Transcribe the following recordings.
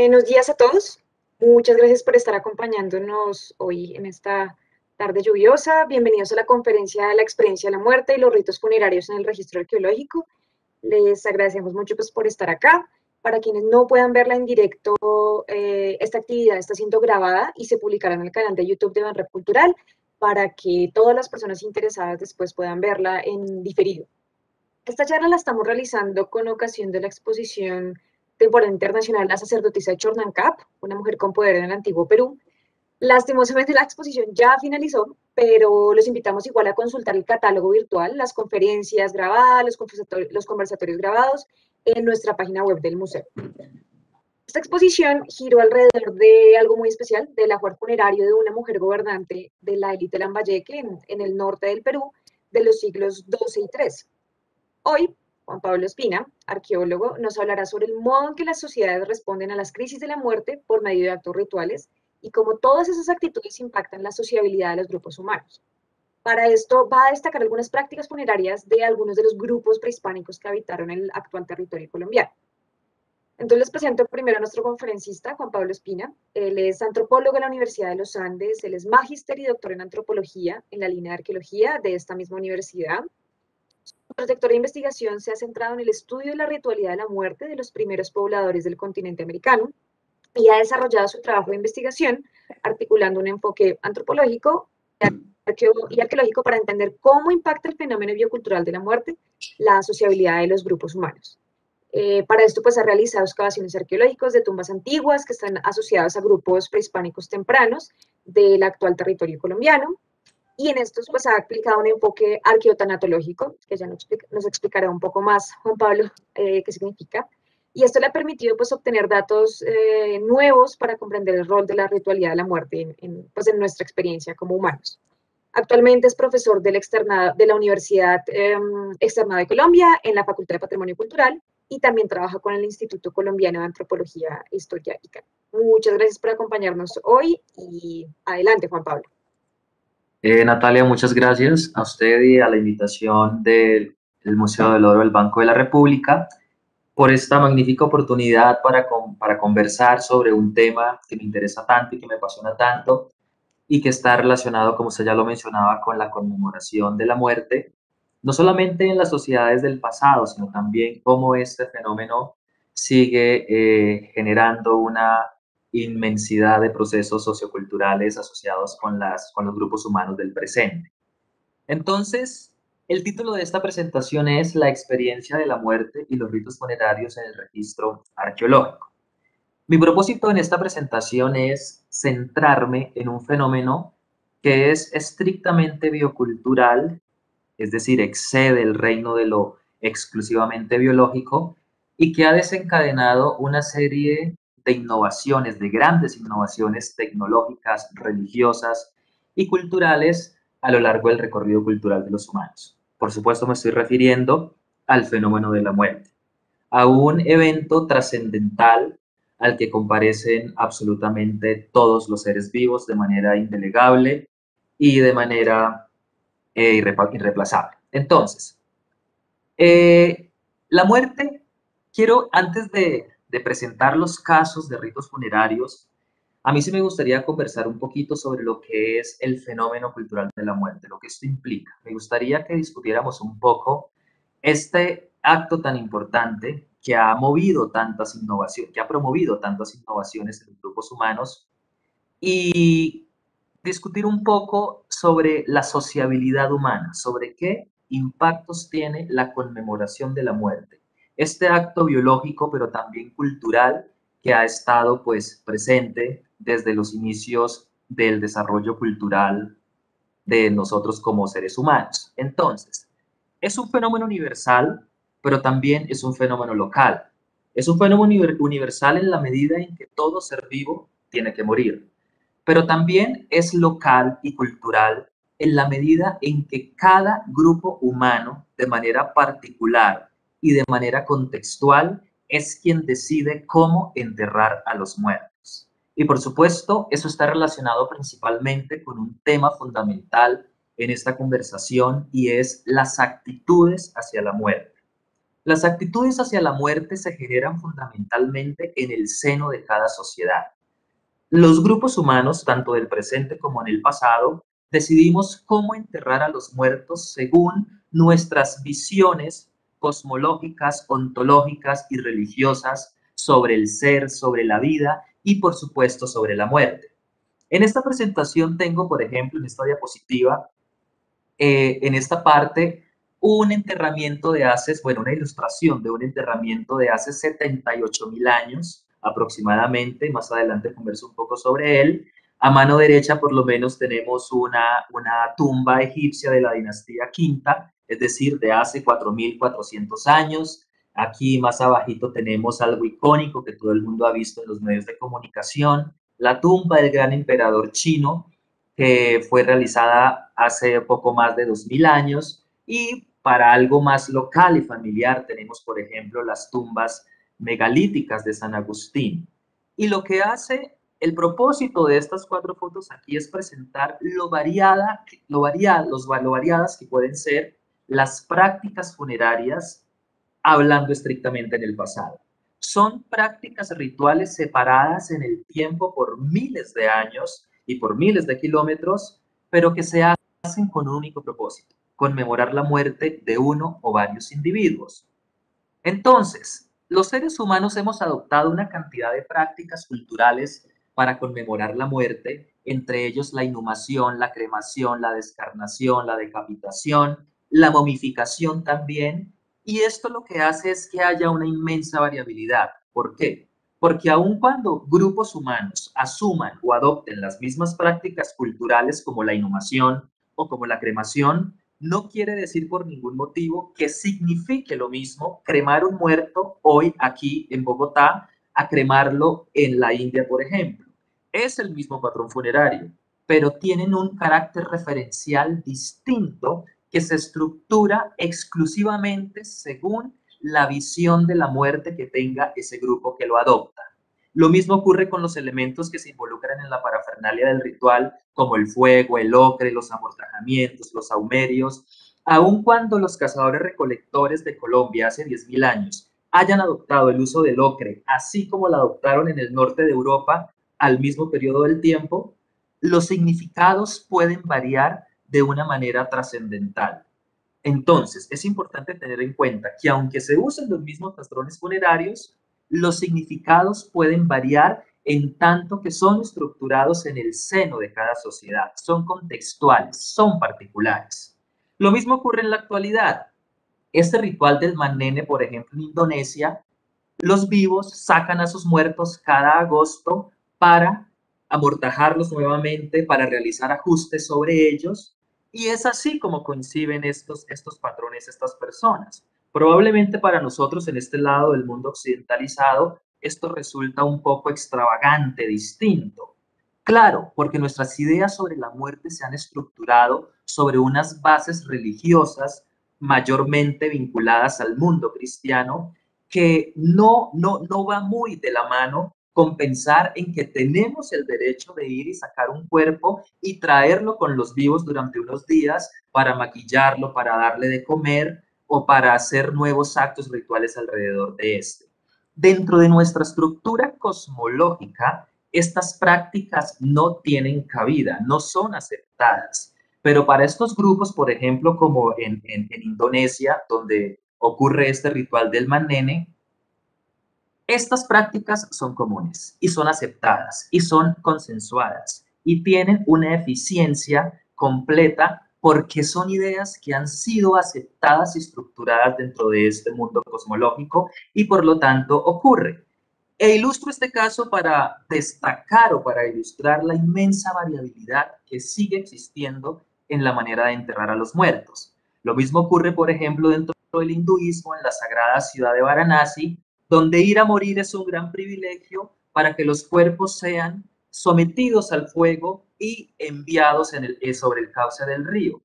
Buenos días a todos. Muchas gracias por estar acompañándonos hoy en esta tarde lluviosa. Bienvenidos a la conferencia La experiencia de la muerte y los ritos funerarios en el registro arqueológico. Les agradecemos mucho pues, por estar acá. Para quienes no puedan verla en directo, esta actividad está siendo grabada y se publicará en el canal de YouTube de Banrep Cultural para que todas las personas interesadas después puedan verla en diferido. Esta charla la estamos realizando con ocasión de la exposición temporal internacional La sacerdotisa de Chornancap, una mujer con poder en el antiguo Perú. Lastimosamente la exposición ya finalizó, pero los invitamos igual a consultar el catálogo virtual, las conferencias grabadas, los conversatorios grabados en nuestra página web del museo. Esta exposición giró alrededor de algo muy especial, del ajuar funerario de una mujer gobernante de la élite lambayeque en el norte del Perú de los siglos XII y XIII. Hoy, Juan Pablo Espina, arqueólogo, nos hablará sobre el modo en que las sociedades responden a las crisis de la muerte por medio de actos rituales y cómo todas esas actitudes impactan la sociabilidad de los grupos humanos. Para esto va a destacar algunas prácticas funerarias de algunos de los grupos prehispánicos que habitaron el actual territorio colombiano. Entonces les presento primero a nuestro conferencista, Juan Pablo Espina. Él es antropólogo de la Universidad de los Andes, él es magíster y doctor en antropología en la línea de arqueología de esta misma universidad. Su trayectoria de investigación se ha centrado en el estudio de la ritualidad de la muerte de los primeros pobladores del continente americano y ha desarrollado su trabajo de investigación articulando un enfoque antropológico y arqueológico para entender cómo impacta el fenómeno biocultural de la muerte la sociabilidad de los grupos humanos. Para esto, pues, ha realizado excavaciones arqueológicas de tumbas antiguas que están asociadas a grupos prehispánicos tempranos del actual territorio colombiano. Y en estos, pues, ha aplicado un enfoque arqueotanatológico, que ya nos explicará un poco más Juan Pablo qué significa. Y esto le ha permitido, pues, obtener datos nuevos para comprender el rol de la ritualidad de la muerte pues, en nuestra experiencia como humanos. Actualmente es profesor de la Universidad Externada de Colombia en la Facultad de Patrimonio Cultural y también trabaja con el Instituto Colombiano de Antropología, Historia y Cana. Muchas gracias por acompañarnos hoy y adelante, Juan Pablo. Natalia, muchas gracias a usted y a la invitación del Museo del Oro del Banco de la República por esta magnífica oportunidad para conversar sobre un tema que me interesa tanto y que me apasiona tanto y que está relacionado, como usted ya lo mencionaba, con la conmemoración de la muerte, no solamente en las sociedades del pasado, sino también cómo este fenómeno sigue generando una inmensidad de procesos socioculturales asociados con los grupos humanos del presente. Entonces, el título de esta presentación es La experiencia de la muerte y los ritos funerarios en el registro arqueológico. Mi propósito en esta presentación es centrarme en un fenómeno que es estrictamente biocultural, es decir, excede el reino de lo exclusivamente biológico y que ha desencadenado una serie de innovaciones, de grandes innovaciones tecnológicas, religiosas y culturales a lo largo del recorrido cultural de los humanos. Por supuesto, me estoy refiriendo al fenómeno de la muerte, a un evento trascendental al que comparecen absolutamente todos los seres vivos de manera indelegable y de manera irreemplazable. Entonces, la muerte, quiero, antes de presentar los casos de ritos funerarios, a mí sí me gustaría conversar un poquito sobre lo que es el fenómeno cultural de la muerte, lo que esto implica. Me gustaría que discutiéramos un poco este acto tan importante que ha movido tantas innovaciones, que ha promovido tantas innovaciones en los grupos humanos y discutir un poco sobre la sociabilidad humana, sobre qué impactos tiene la conmemoración de la muerte. Este acto biológico, pero también cultural, que ha estado pues presente desde los inicios del desarrollo cultural de nosotros como seres humanos. Entonces, es un fenómeno universal, pero también es un fenómeno local. Es un fenómeno universal en la medida en que todo ser vivo tiene que morir, pero también es local y cultural en la medida en que cada grupo humano, de manera particular y de manera contextual, es quien decide cómo enterrar a los muertos. Y por supuesto, eso está relacionado principalmente con un tema fundamental en esta conversación y es las actitudes hacia la muerte. Las actitudes hacia la muerte se generan fundamentalmente en el seno de cada sociedad. Los grupos humanos, tanto del presente como en el pasado, decidimos cómo enterrar a los muertos según nuestras visiones cosmológicas, ontológicas y religiosas sobre el ser, sobre la vida y, por supuesto, sobre la muerte. En esta presentación tengo, por ejemplo, en esta diapositiva, en esta parte, un enterramiento de hace, bueno, una ilustración de un enterramiento de hace 78.000 años aproximadamente. Más adelante converso un poco sobre él. A mano derecha, por lo menos, tenemos una tumba egipcia de la dinastía Quinta, es decir, de hace 4.400 años. Aquí más abajito tenemos algo icónico que todo el mundo ha visto en los medios de comunicación, la tumba del gran emperador chino, que fue realizada hace poco más de 2000 años. Y para algo más local y familiar tenemos, por ejemplo, las tumbas megalíticas de San Agustín. Y lo que hace el propósito de estas cuatro fotos aquí es presentar lo variadas que pueden ser las prácticas funerarias hablando estrictamente en el pasado. Son prácticas rituales separadas en el tiempo por miles de años y por miles de kilómetros, pero que se hacen con un único propósito: conmemorar la muerte de uno o varios individuos. Entonces, los seres humanos hemos adoptado una cantidad de prácticas culturales para conmemorar la muerte, entre ellos la inhumación, la cremación, la descarnación, la decapitación, la momificación también. Y esto lo que hace es que haya una inmensa variabilidad. ¿Por qué? Porque aun cuando grupos humanos asuman o adopten las mismas prácticas culturales como la inhumación o como la cremación, no quiere decir por ningún motivo que signifique lo mismo cremar un muerto hoy aquí en Bogotá a cremarlo en la India, por ejemplo. Es el mismo patrón funerario, pero tienen un carácter referencial distinto que se estructura exclusivamente según la visión de la muerte que tenga ese grupo que lo adopta. Lo mismo ocurre con los elementos que se involucran en la parafernalia del ritual, como el fuego, el ocre, los amortajamientos, los saumerios. Aun cuando los cazadores recolectores de Colombia hace 10.000 años hayan adoptado el uso del ocre, así como lo adoptaron en el norte de Europa al mismo periodo del tiempo, los significados pueden variar de una manera trascendental. Entonces, es importante tener en cuenta que aunque se usen los mismos patrones funerarios, los significados pueden variar en tanto que son estructurados en el seno de cada sociedad, son contextuales, son particulares. Lo mismo ocurre en la actualidad. Este ritual del Manene, por ejemplo, en Indonesia, los vivos sacan a sus muertos cada agosto para amortajarlos nuevamente, para realizar ajustes sobre ellos, y es así como coinciden estos patrones, estas personas. Probablemente para nosotros en este lado del mundo occidentalizado esto resulta un poco extravagante, distinto. Claro, porque nuestras ideas sobre la muerte se han estructurado sobre unas bases religiosas mayormente vinculadas al mundo cristiano, que no va muy de la mano con pensar en que tenemos el derecho de ir y sacar un cuerpo y traerlo con los vivos durante unos días para maquillarlo, para darle de comer o para hacer nuevos actos rituales alrededor de este. Dentro de nuestra estructura cosmológica, estas prácticas no tienen cabida, no son aceptadas. Pero para estos grupos, por ejemplo, como en Indonesia, donde ocurre este ritual del Manene, estas prácticas son comunes y son aceptadas y son consensuadas y tienen una eficiencia completa porque son ideas que han sido aceptadas y estructuradas dentro de este mundo cosmológico y por lo tanto ocurre. E ilustro este caso para destacar o para ilustrar la inmensa variabilidad que sigue existiendo en la manera de enterrar a los muertos. Lo mismo ocurre, por ejemplo, dentro del hinduismo, en la sagrada ciudad de Varanasi, donde ir a morir es un gran privilegio para que los cuerpos sean sometidos al fuego y enviados sobre el cauce del río.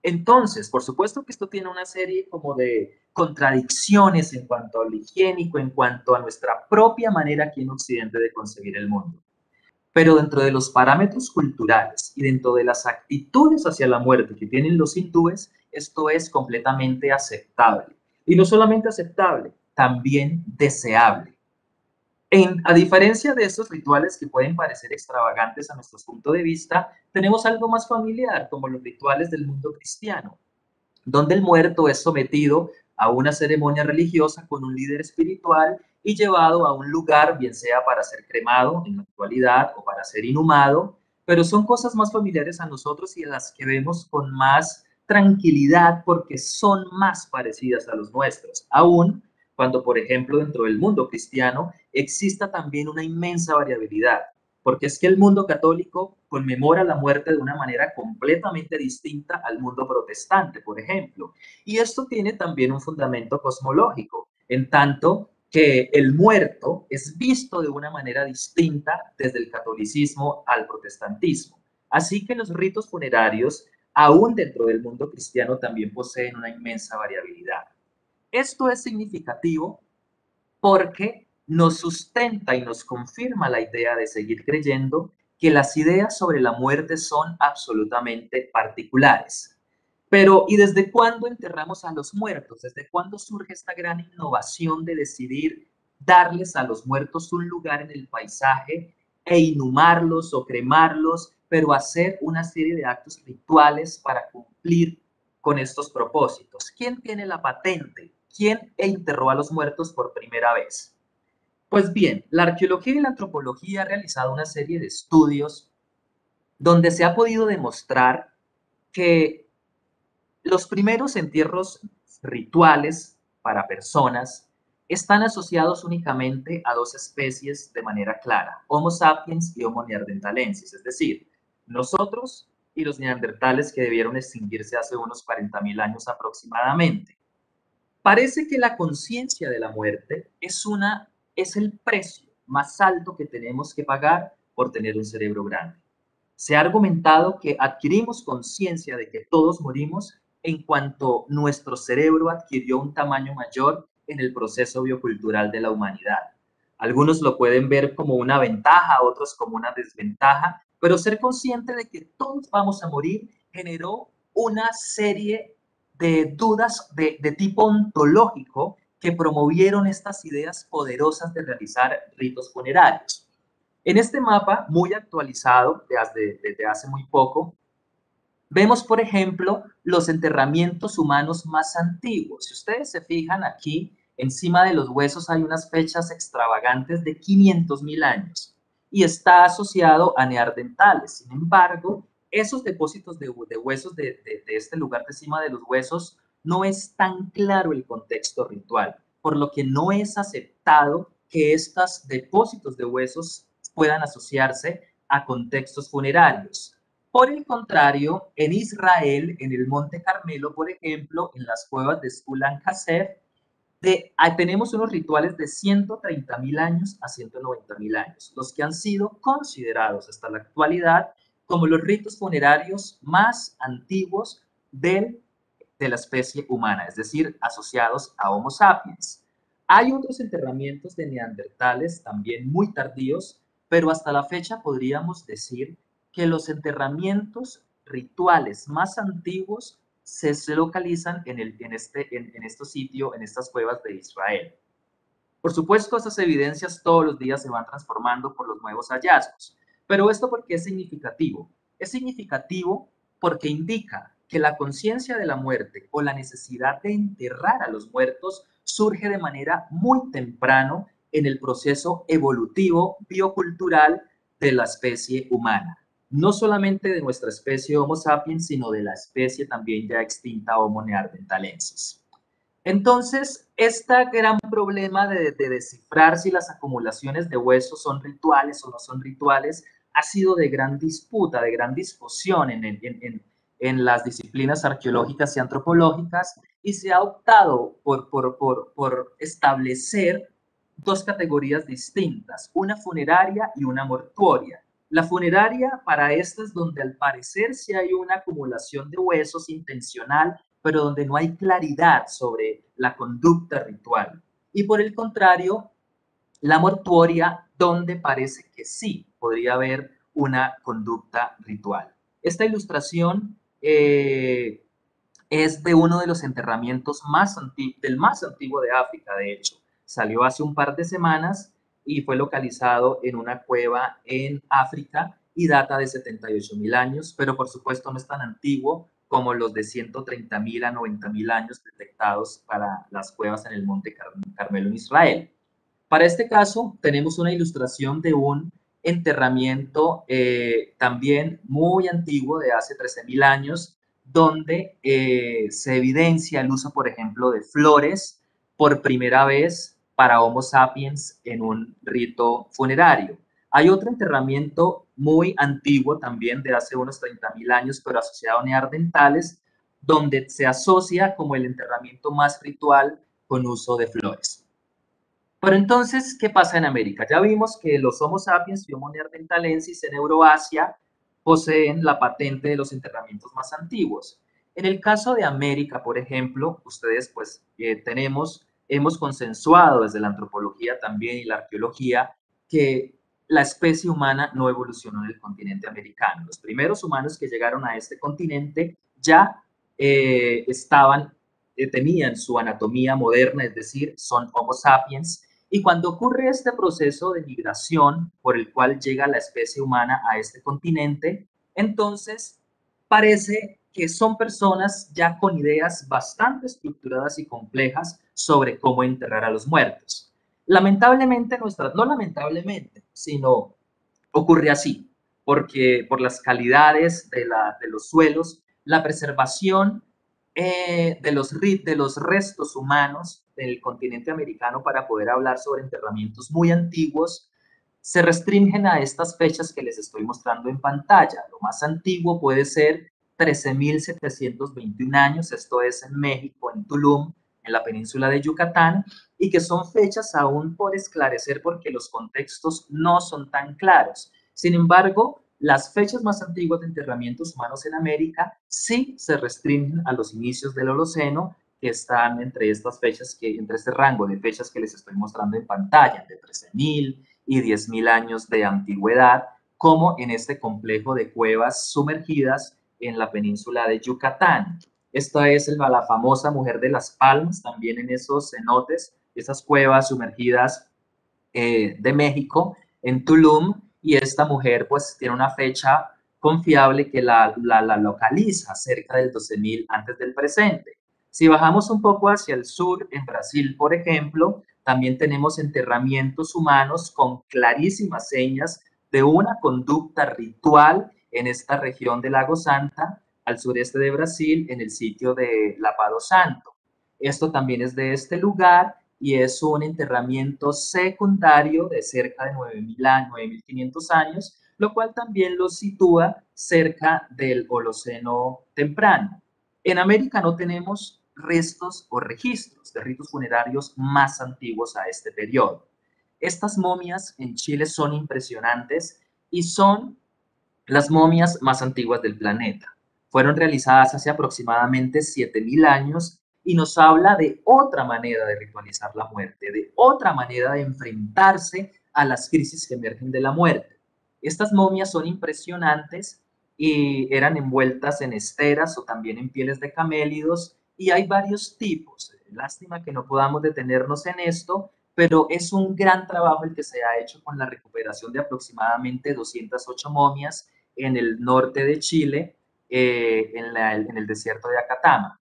Entonces, por supuesto que esto tiene una serie como de contradicciones en cuanto a lo higiénico, en cuanto a nuestra propia manera aquí en Occidente de concebir el mundo. Pero dentro de los parámetros culturales y dentro de las actitudes hacia la muerte que tienen los hindúes, esto es completamente aceptable. Y no solamente aceptable, también deseable. A diferencia de estos rituales que pueden parecer extravagantes a nuestro punto de vista, tenemos algo más familiar, como los rituales del mundo cristiano, donde el muerto es sometido a una ceremonia religiosa con un líder espiritual y llevado a un lugar, bien sea para ser cremado en la actualidad o para ser inhumado, pero son cosas más familiares a nosotros y a las que vemos con más tranquilidad porque son más parecidas a los nuestros, aún cuando, por ejemplo, dentro del mundo cristiano exista también una inmensa variabilidad, porque es que el mundo católico conmemora la muerte de una manera completamente distinta al mundo protestante, por ejemplo. Y esto tiene también un fundamento cosmológico, en tanto que el muerto es visto de una manera distinta desde el catolicismo al protestantismo. Así que los ritos funerarios, aún dentro del mundo cristiano, también poseen una inmensa variabilidad. Esto es significativo porque nos sustenta y nos confirma la idea de seguir creyendo que las ideas sobre la muerte son absolutamente particulares. Pero, ¿y desde cuándo enterramos a los muertos? ¿Desde cuándo surge esta gran innovación de decidir darles a los muertos un lugar en el paisaje e inhumarlos o cremarlos, pero hacer una serie de actos rituales para cumplir con estos propósitos? ¿Quién tiene la patente? ¿Quién enterró a los muertos por primera vez? Pues bien, la arqueología y la antropología han realizado una serie de estudios donde se ha podido demostrar que los primeros entierros rituales para personas están asociados únicamente a dos especies de manera clara, Homo sapiens y Homo neanderthalensis, es decir, nosotros y los neandertales que debieron extinguirse hace unos 40.000 años aproximadamente. Parece que la conciencia de la muerte es el precio más alto que tenemos que pagar por tener un cerebro grande. Se ha argumentado que adquirimos conciencia de que todos morimos en cuanto nuestro cerebro adquirió un tamaño mayor en el proceso biocultural de la humanidad. Algunos lo pueden ver como una ventaja, otros como una desventaja, pero ser consciente de que todos vamos a morir generó una serie de dudas de tipo ontológico que promovieron estas ideas poderosas de realizar ritos funerarios. En este mapa, muy actualizado desde hace muy poco, vemos, por ejemplo, los enterramientos humanos más antiguos. Si ustedes se fijan aquí, encima de los huesos hay unas fechas extravagantes de 500.000 años y está asociado a neandertales. Sin embargo, esos depósitos de huesos de este lugar de encima de los huesos no es tan claro el contexto ritual, por lo que no es aceptado que estos depósitos de huesos puedan asociarse a contextos funerarios. Por el contrario, en Israel, en el Monte Carmelo, por ejemplo, en las cuevas de Skulan Kasef, tenemos unos rituales de 130.000 años a 190.000 años, los que han sido considerados hasta la actualidad como los ritos funerarios más antiguos de la especie humana, es decir, asociados a Homo sapiens. Hay otros enterramientos de neandertales también muy tardíos, pero hasta la fecha podríamos decir que los enterramientos rituales más antiguos se localizan en este sitio, en estas cuevas de Israel. Por supuesto, estas evidencias todos los días se van transformando por los nuevos hallazgos. Pero esto, ¿por qué es significativo? Es significativo porque indica que la conciencia de la muerte o la necesidad de enterrar a los muertos surge de manera muy temprano en el proceso evolutivo biocultural de la especie humana. No solamente de nuestra especie Homo sapiens, sino de la especie también ya extinta Homo neanderthalensis. Entonces, este gran problema de descifrar si las acumulaciones de huesos son rituales o no son rituales ha sido de gran disputa, de gran discusión en las disciplinas arqueológicas y antropológicas, y se ha optado por establecer dos categorías distintas, una funeraria y una mortuoria. La funeraria, para esta es donde al parecer sí hay una acumulación de huesos intencional, pero donde no hay claridad sobre la conducta ritual. Y por el contrario, la mortuoria, donde parece que sí podría haber una conducta ritual. Esta ilustración es de uno de los enterramientos del más antiguo de África, de hecho. Salió hace un par de semanas y fue localizado en una cueva en África y data de 78.000 años, pero por supuesto no es tan antiguo como los de 130.000 a 90.000 años detectados para las cuevas en el Monte Carmelo en Israel. Para este caso, tenemos una ilustración de un enterramiento también muy antiguo, de hace 13.000 años, donde se evidencia el uso, por ejemplo, de flores por primera vez para Homo sapiens en un rito funerario. Hay otro enterramiento muy antiguo también, de hace unos 30.000 años, pero asociado a neandertales, donde se asocia como el enterramiento más ritual con uso de flores. Pero entonces, ¿qué pasa en América? Ya vimos que los Homo sapiens y Homo neanderthalensis en Euroasia poseen la patente de los enterramientos más antiguos. En el caso de América, por ejemplo, ustedes pues hemos consensuado desde la antropología también y la arqueología que la especie humana no evolucionó en el continente americano. Los primeros humanos que llegaron a este continente ya tenían su anatomía moderna, es decir, son Homo sapiens, y cuando ocurre este proceso de migración por el cual llega la especie humana a este continente, entonces parece que son personas ya con ideas bastante estructuradas y complejas sobre cómo enterrar a los muertos. Lamentablemente, no lamentablemente, sino ocurre así, porque por las calidades de los suelos, la preservación de los restos humanos del continente americano para poder hablar sobre enterramientos muy antiguos se restringen a estas fechas que les estoy mostrando en pantalla. Lo más antiguo puede ser 13.721 años, esto es en México, en Tulum, en la península de Yucatán, y que son fechas aún por esclarecer porque los contextos no son tan claros. Sin embargo, las fechas más antiguas de enterramientos humanos en América sí se restringen a los inicios del Holoceno, que están entre estas fechas, entre este rango de fechas que les estoy mostrando en pantalla, de 13.000 y 10.000 años de antigüedad, como en este complejo de cuevas sumergidas en la península de Yucatán. Esta es la famosa Mujer de las Palmas, también en esos cenotes, esas cuevas sumergidas de México, en Tulum, y esta mujer pues tiene una fecha confiable que la localiza cerca del 12.000 antes del presente. Si bajamos un poco hacia el sur, en Brasil, por ejemplo, también tenemos enterramientos humanos con clarísimas señas de una conducta ritual en esta región de Lago Santa, al sureste de Brasil, en el sitio de Lapado Santo. Esto también es de este lugar y es un enterramiento secundario de cerca de 9.500 años, lo cual también lo sitúa cerca del Holoceno temprano. En América no tenemos restos o registros de ritos funerarios más antiguos a este periodo. Estas momias en Chile son impresionantes y son las momias más antiguas del planeta. Fueron realizadas hace aproximadamente 7.000 años y nos habla de otra manera de ritualizar la muerte, de otra manera de enfrentarse a las crisis que emergen de la muerte. Estas momias son impresionantes y eran envueltas en esteras o también en pieles de camélidos y hay varios tipos. Lástima que no podamos detenernos en esto, pero es un gran trabajo el que se ha hecho con la recuperación de aproximadamente 208 momias en el norte de Chile, en el desierto de Acatama.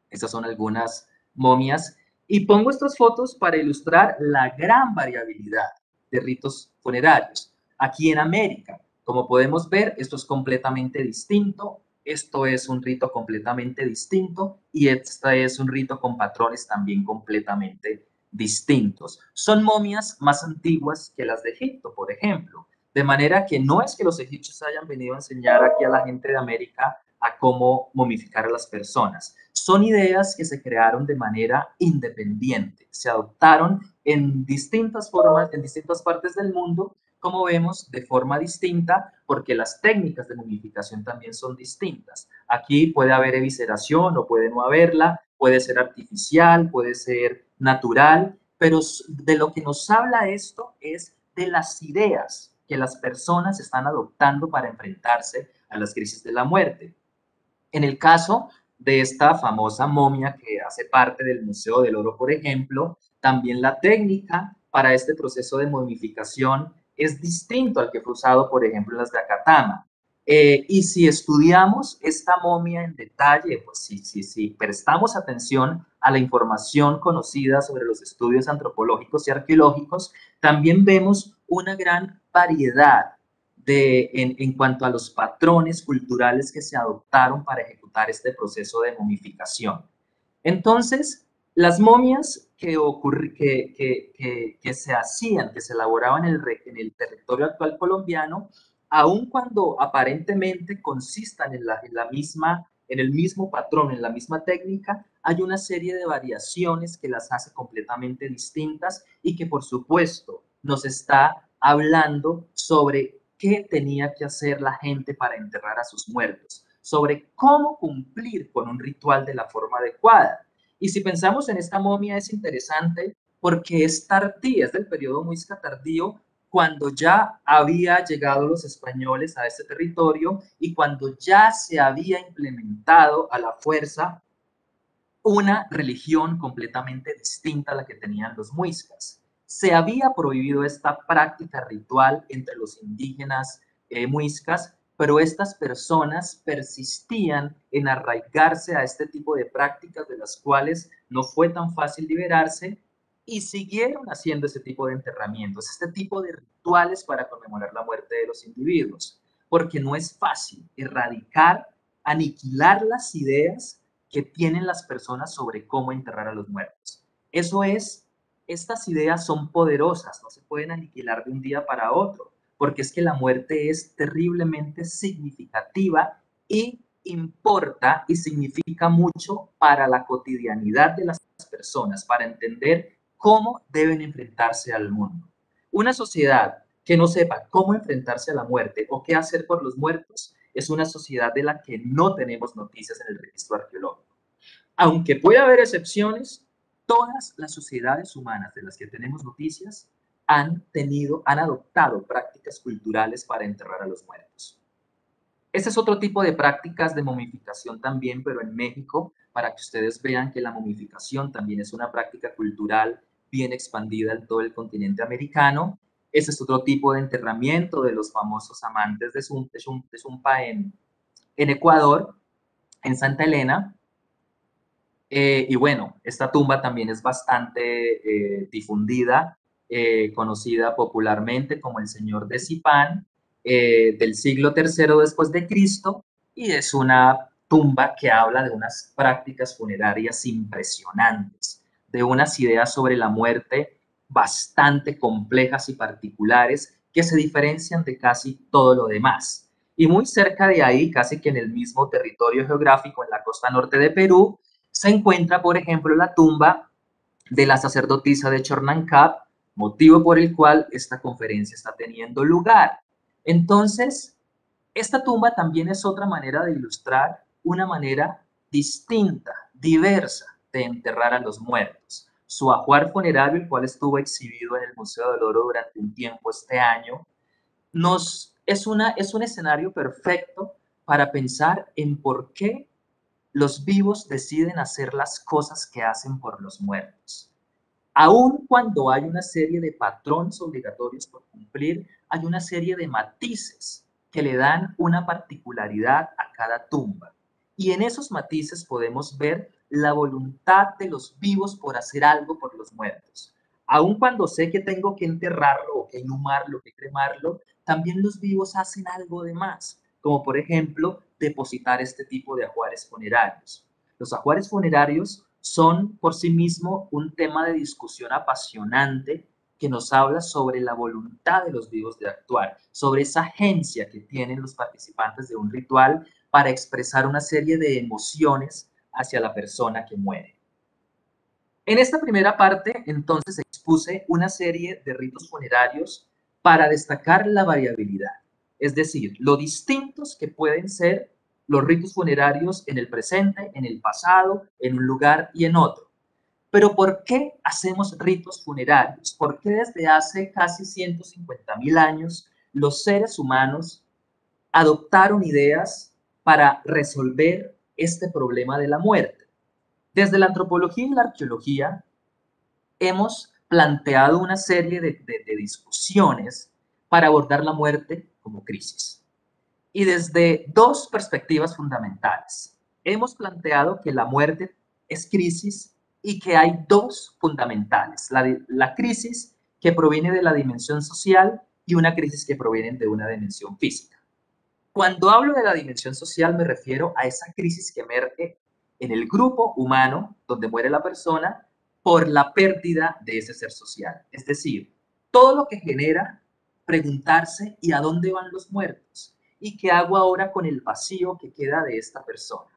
Estas son algunas momias. Y pongo estas fotos para ilustrar la gran variabilidad de ritos funerarios. Aquí en América, como podemos ver, esto es completamente distinto, esto es un rito completamente distinto y este es un rito con patrones también completamente distintos. Son momias más antiguas que las de Egipto, por ejemplo. De manera que no es que los egipcios hayan venido a enseñar aquí a la gente de América a cómo momificar a las personas. Son ideas que se crearon de manera independiente, se adoptaron en distintas formas, en distintas partes del mundo, como vemos, de forma distinta, porque las técnicas de momificación también son distintas. Aquí puede haber evisceración o puede no haberla, puede ser artificial, puede ser natural, pero de lo que nos habla esto es de las ideas que las personas están adoptando para enfrentarse a las crisis de la muerte. En el caso de esta famosa momia que hace parte del Museo del Oro, por ejemplo, también la técnica para este proceso de momificación es distinto al que fue usado, por ejemplo, en las de Acatama. Y si estudiamos esta momia en detalle, pues sí, prestamos atención a la información conocida sobre los estudios antropológicos y arqueológicos, también vemos una gran variedad en cuanto a los patrones culturales que se adoptaron para ejecutar este proceso de momificación. Entonces, las momias que se hacían, que se elaboraban en el territorio actual colombiano, aun cuando aparentemente consistan en el mismo patrón, en la misma técnica, hay una serie de variaciones que las hace completamente distintas y que por supuesto nos está hablando sobre qué tenía que hacer la gente para enterrar a sus muertos, sobre cómo cumplir con un ritual de la forma adecuada. Y si pensamos en esta momia es interesante porque es tardía, es del periodo muisca tardío, cuando ya había llegado los españoles a este territorio y cuando ya se había implementado a la fuerza una religión completamente distinta a la que tenían los muiscas. Se había prohibido esta práctica ritual entre los indígenas muiscas, pero estas personas persistían en arraigarse a este tipo de prácticas de las cuales no fue tan fácil liberarse y siguieron haciendo ese tipo de enterramientos, este tipo de rituales para conmemorar la muerte de los individuos, porque no es fácil erradicar, aniquilar las ideas que tienen las personas sobre cómo enterrar a los muertos. Eso es, estas ideas son poderosas, no se pueden aniquilar de un día para otro, porque es que la muerte es terriblemente significativa y importa y significa mucho para la cotidianidad de las personas, para entender cómo deben enfrentarse al mundo. Una sociedad que no sepa cómo enfrentarse a la muerte o qué hacer por los muertos es una sociedad de la que no tenemos noticias en el registro arqueológico. Aunque pueda haber excepciones, todas las sociedades humanas de las que tenemos noticias han adoptado prácticas culturales para enterrar a los muertos. Este es otro tipo de prácticas de momificación también, pero en México, para que ustedes vean que la momificación también es una práctica cultural bien expandida en todo el continente americano. Ese es otro tipo de enterramiento de los famosos amantes de Zumpa en Ecuador, en Santa Elena. Y bueno, esta tumba también es bastante difundida, conocida popularmente como el Señor de Zipán, del siglo III después de Cristo, y es una tumba que habla de unas prácticas funerarias impresionantes, de unas ideas sobre la muerte bastante complejas y particulares que se diferencian de casi todo lo demás. Y muy cerca de ahí, casi que en el mismo territorio geográfico, en la costa norte de Perú, se encuentra, por ejemplo, la tumba de la sacerdotisa de Chornancap, motivo por el cual esta conferencia está teniendo lugar. Entonces, esta tumba también es otra manera de ilustrar una manera distinta, diversa de enterrar a los muertos. Su ajuar funerario, el cual estuvo exhibido en el Museo del Oro durante un tiempo este año, es un escenario perfecto para pensar en por qué los vivos deciden hacer las cosas que hacen por los muertos. Aun cuando hay una serie de patrones obligatorios por cumplir, hay una serie de matices que le dan una particularidad a cada tumba. Y en esos matices podemos ver la voluntad de los vivos por hacer algo por los muertos. Aun cuando sé que tengo que enterrarlo o que inhumarlo, que cremarlo, también los vivos hacen algo de más, como por ejemplo depositar este tipo de ajuares funerarios. Los ajuares funerarios son por sí mismo un tema de discusión apasionante que nos habla sobre la voluntad de los vivos de actuar, sobre esa agencia que tienen los participantes de un ritual para expresar una serie de emociones hacia la persona que muere. En esta primera parte, entonces, expuse una serie de ritos funerarios para destacar la variabilidad, es decir, lo distintos que pueden ser los ritos funerarios en el presente, en el pasado, en un lugar y en otro. Pero ¿por qué hacemos ritos funerarios? ¿Por qué desde hace casi 150.000 años los seres humanos adoptaron ideas para resolver este problema de la muerte. Desde la antropología y la arqueología hemos planteado una serie de discusiones para abordar la muerte como crisis. Y desde dos perspectivas fundamentales. Hemos planteado que la muerte es crisis y que hay dos fundamentales. La crisis que proviene de la dimensión social y una crisis que proviene de una dimensión física. Cuando hablo de la dimensión social me refiero a esa crisis que emerge en el grupo humano donde muere la persona por la pérdida de ese ser social. Es decir, todo lo que genera preguntarse ¿y a dónde van los muertos? ¿Y qué hago ahora con el vacío que queda de esta persona?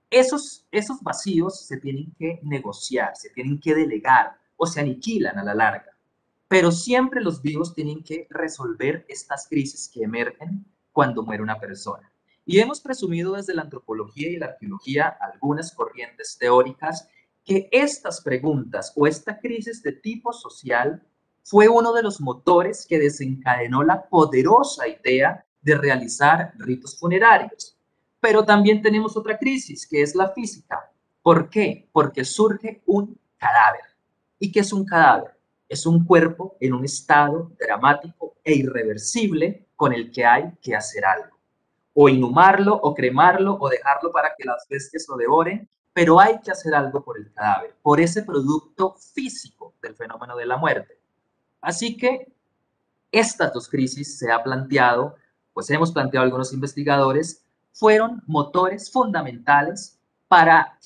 Esos vacíos se tienen que negociar, se tienen que delegar o se aniquilan a la larga. Pero siempre los vivos tienen que resolver estas crisis que emergen cuando muere una persona. Y hemos presumido desde la antropología y la arqueología algunas corrientes teóricas que estas preguntas o esta crisis de tipo social fue uno de los motores que desencadenó la poderosa idea de realizar ritos funerarios. Pero también tenemos otra crisis, que es la física. ¿Por qué? Porque surge un cadáver. ¿Y qué es un cadáver? Es un cuerpo en un estado dramático e irreversible con el que hay que hacer algo. O inhumarlo, o cremarlo, o dejarlo para que las bestias lo devoren, pero hay que hacer algo por el cadáver, por ese producto físico del fenómeno de la muerte. Así que estas dos crisis se ha planteado, pues hemos planteado algunos investigadores, fueron motores fundamentales para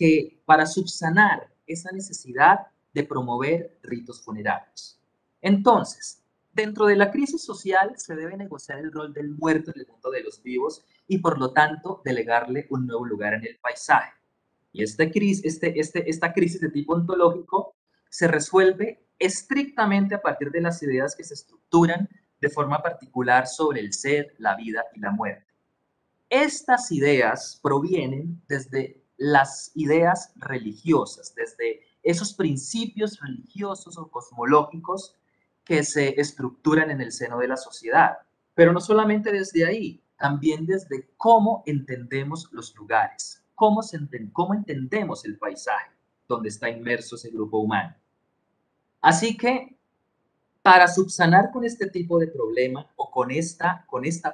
subsanar esa necesidad de promover ritos funerarios. Entonces, dentro de la crisis social se debe negociar el rol del muerto en el mundo de los vivos y por lo tanto delegarle un nuevo lugar en el paisaje. Y esta crisis de tipo ontológico se resuelve estrictamente a partir de las ideas que se estructuran de forma particular sobre el ser, la vida y la muerte. Estas ideas provienen desde las ideas religiosas, desde esos principios religiosos o cosmológicos que se estructuran en el seno de la sociedad. Pero no solamente desde ahí, también desde cómo entendemos los lugares, cómo entendemos el paisaje donde está inmerso ese grupo humano. Así que para subsanar con este tipo de problema o con esta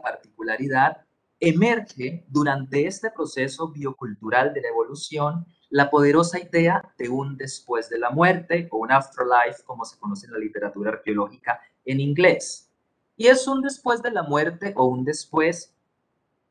particularidad, emerge durante este proceso biocultural de la evolución la poderosa idea de un después de la muerte o un afterlife, como se conoce en la literatura arqueológica en inglés. Y es un después de la muerte o un después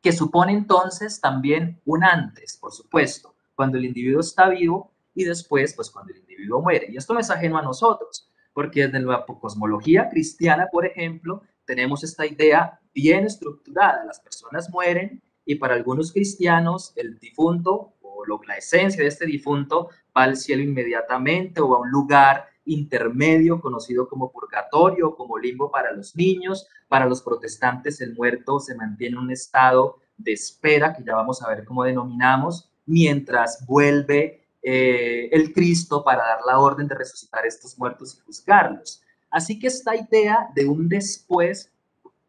que supone entonces también un antes, por supuesto, cuando el individuo está vivo y después, pues cuando el individuo muere. Y esto no es ajeno a nosotros, porque desde la cosmología cristiana, por ejemplo, tenemos esta idea bien estructurada. Las personas mueren y para algunos cristianos el difunto o la esencia de este difunto va al cielo inmediatamente o a un lugar intermedio conocido como purgatorio o como limbo para los niños. Para los protestantes el muerto se mantiene en un estado de espera, que ya vamos a ver cómo denominamos, mientras vuelve el Cristo para dar la orden de resucitar a estos muertos y juzgarlos. Así que esta idea de un después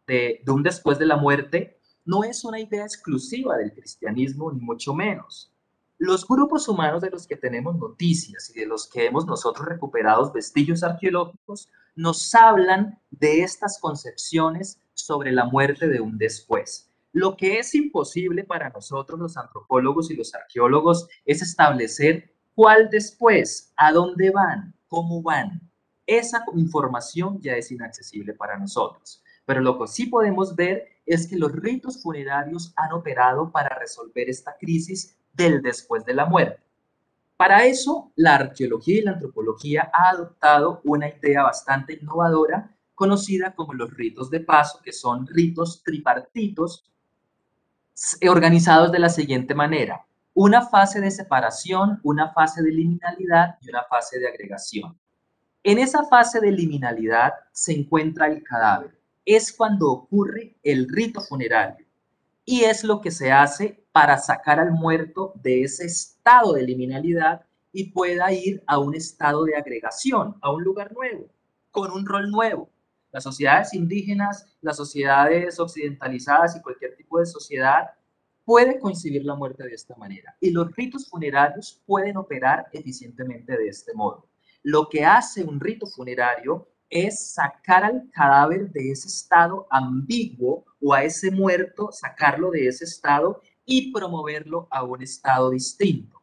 de la muerte no es una idea exclusiva del cristianismo, ni mucho menos. Los grupos humanos de los que tenemos noticias y de los que hemos nosotros recuperado vestigios arqueológicos nos hablan de estas concepciones sobre la muerte de un después. Lo que es imposible para nosotros los antropólogos y los arqueólogos es establecer cuál después, a dónde van, cómo van. Esa información ya es inaccesible para nosotros. Pero lo que sí podemos ver es que los ritos funerarios han operado para resolver esta crisis del después de la muerte. Para eso, la arqueología y la antropología ha adoptado una idea bastante innovadora conocida como los ritos de paso, que son ritos tripartitos organizados de la siguiente manera: una fase de separación, una fase de liminalidad y una fase de agregación. En esa fase de liminalidad se encuentra el cadáver. Es cuando ocurre el rito funerario y es lo que se hace para sacar al muerto de ese estado de liminalidad y pueda ir a un estado de agregación, a un lugar nuevo, con un rol nuevo. Las sociedades indígenas, las sociedades occidentalizadas y cualquier tipo de sociedad puede coincidir la muerte de esta manera y los ritos funerarios pueden operar eficientemente de este modo. Lo que hace un rito funerario es sacar al cadáver de ese estado ambiguo o a ese muerto, sacarlo de ese estado y promoverlo a un estado distinto.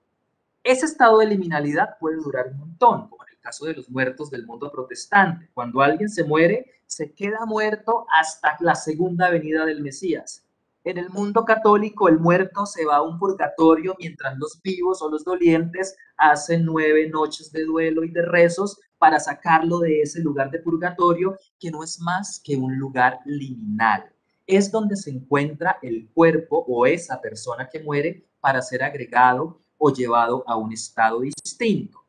Ese estado de liminalidad puede durar un montón, como en el caso de los muertos del mundo protestante. Cuando alguien se muere, se queda muerto hasta la segunda venida del Mesías. En el mundo católico, el muerto se va a un purgatorio mientras los vivos o los dolientes hacen 9 noches de duelo y de rezos para sacarlo de ese lugar de purgatorio que no es más que un lugar liminal. Es donde se encuentra el cuerpo o esa persona que muere para ser agregado o llevado a un estado distinto.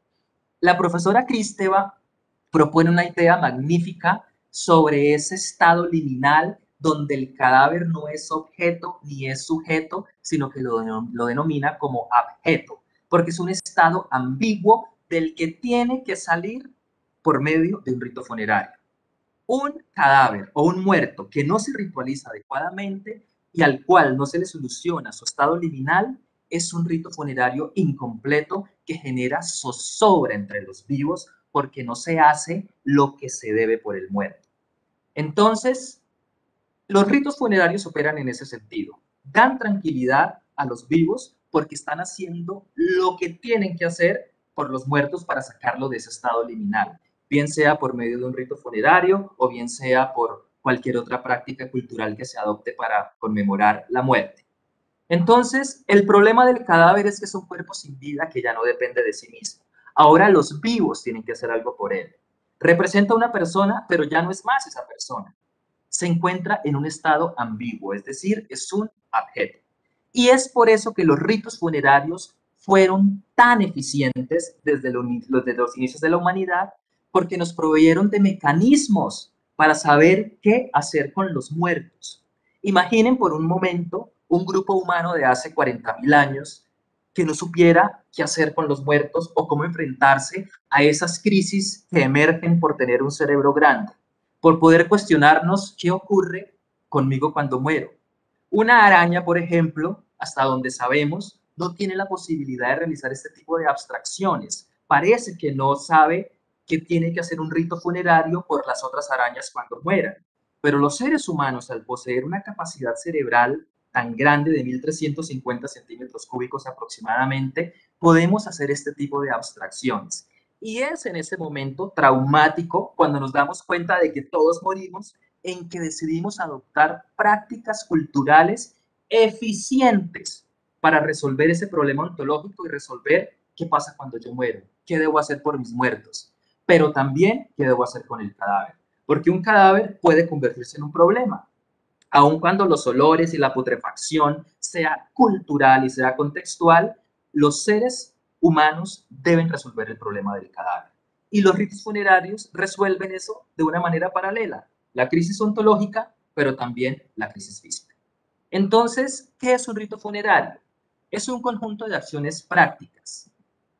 La profesora Kristeva propone una idea magnífica sobre ese estado liminal donde el cadáver no es objeto ni es sujeto, sino que lo denomina como abjeto, porque es un estado ambiguo del que tiene que salir por medio de un rito funerario. Un cadáver o un muerto que no se ritualiza adecuadamente y al cual no se le soluciona su estado liminal es un rito funerario incompleto que genera zozobra entre los vivos porque no se hace lo que se debe por el muerto. Entonces, los ritos funerarios operan en ese sentido. Dan tranquilidad a los vivos porque están haciendo lo que tienen que hacer por los muertos para sacarlo de ese estado liminal, bien sea por medio de un rito funerario o bien sea por cualquier otra práctica cultural que se adopte para conmemorar la muerte. Entonces, el problema del cadáver es que es un cuerpo sin vida que ya no depende de sí mismo. Ahora los vivos tienen que hacer algo por él. Representa a una persona, pero ya no es más esa persona. Se encuentra en un estado ambiguo, es decir, es un objeto. Y es por eso que los ritos funerarios fueron tan eficientes desde los inicios de la humanidad, porque nos proveyeron de mecanismos para saber qué hacer con los muertos. Imaginen por un momento un grupo humano de hace 40.000 años que no supiera qué hacer con los muertos o cómo enfrentarse a esas crisis que emergen por tener un cerebro grande, por poder cuestionarnos qué ocurre conmigo cuando muero. Una araña, por ejemplo, hasta donde sabemos, no tiene la posibilidad de realizar este tipo de abstracciones. Parece que no sabe que tiene que hacer un rito funerario por las otras arañas cuando mueran. Pero los seres humanos, al poseer una capacidad cerebral tan grande de 1.350 centímetros cúbicos aproximadamente, podemos hacer este tipo de abstracciones. Y es en ese momento traumático cuando nos damos cuenta de que todos morimos, en que decidimos adoptar prácticas culturales eficientes para resolver ese problema ontológico y resolver qué pasa cuando yo muero, qué debo hacer por mis muertos, pero también qué debo hacer con el cadáver, porque un cadáver puede convertirse en un problema, aun cuando los olores y la putrefacción sea cultural y sea contextual, los seres humanos deben resolver el problema del cadáver. Y los ritos funerarios resuelven eso de una manera paralela, la crisis ontológica, pero también la crisis física. Entonces, ¿qué es un rito funerario? Es un conjunto de acciones prácticas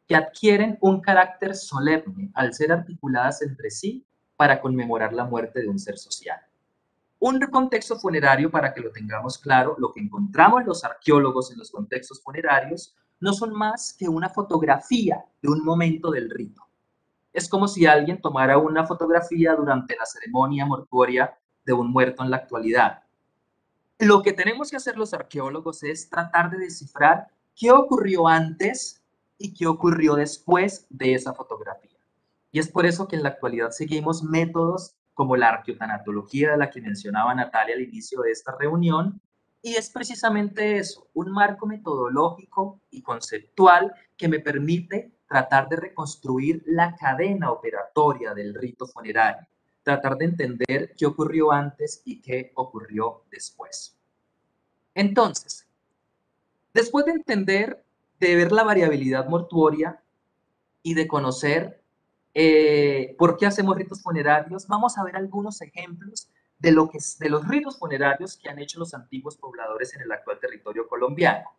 que adquieren un carácter solemne al ser articuladas entre sí para conmemorar la muerte de un ser social. Un contexto funerario, para que lo tengamos claro, lo que encontramos los arqueólogos en los contextos funerarios no son más que una fotografía de un momento del rito. Es como si alguien tomara una fotografía durante la ceremonia mortuoria de un muerto en la actualidad. Lo que tenemos que hacer los arqueólogos es tratar de descifrar qué ocurrió antes y qué ocurrió después de esa fotografía. Y es por eso que en la actualidad seguimos métodos como la arqueotanatología de la que mencionaba Natalia al inicio de esta reunión, y es precisamente eso, un marco metodológico y conceptual que me permite tratar de reconstruir la cadena operatoria del rito funerario, tratar de entender qué ocurrió antes y qué ocurrió después. Entonces, después de entender, de ver la variabilidad mortuoria y de conocer por qué hacemos ritos funerarios, vamos a ver algunos ejemplos de los ritos funerarios que han hecho los antiguos pobladores en el actual territorio colombiano.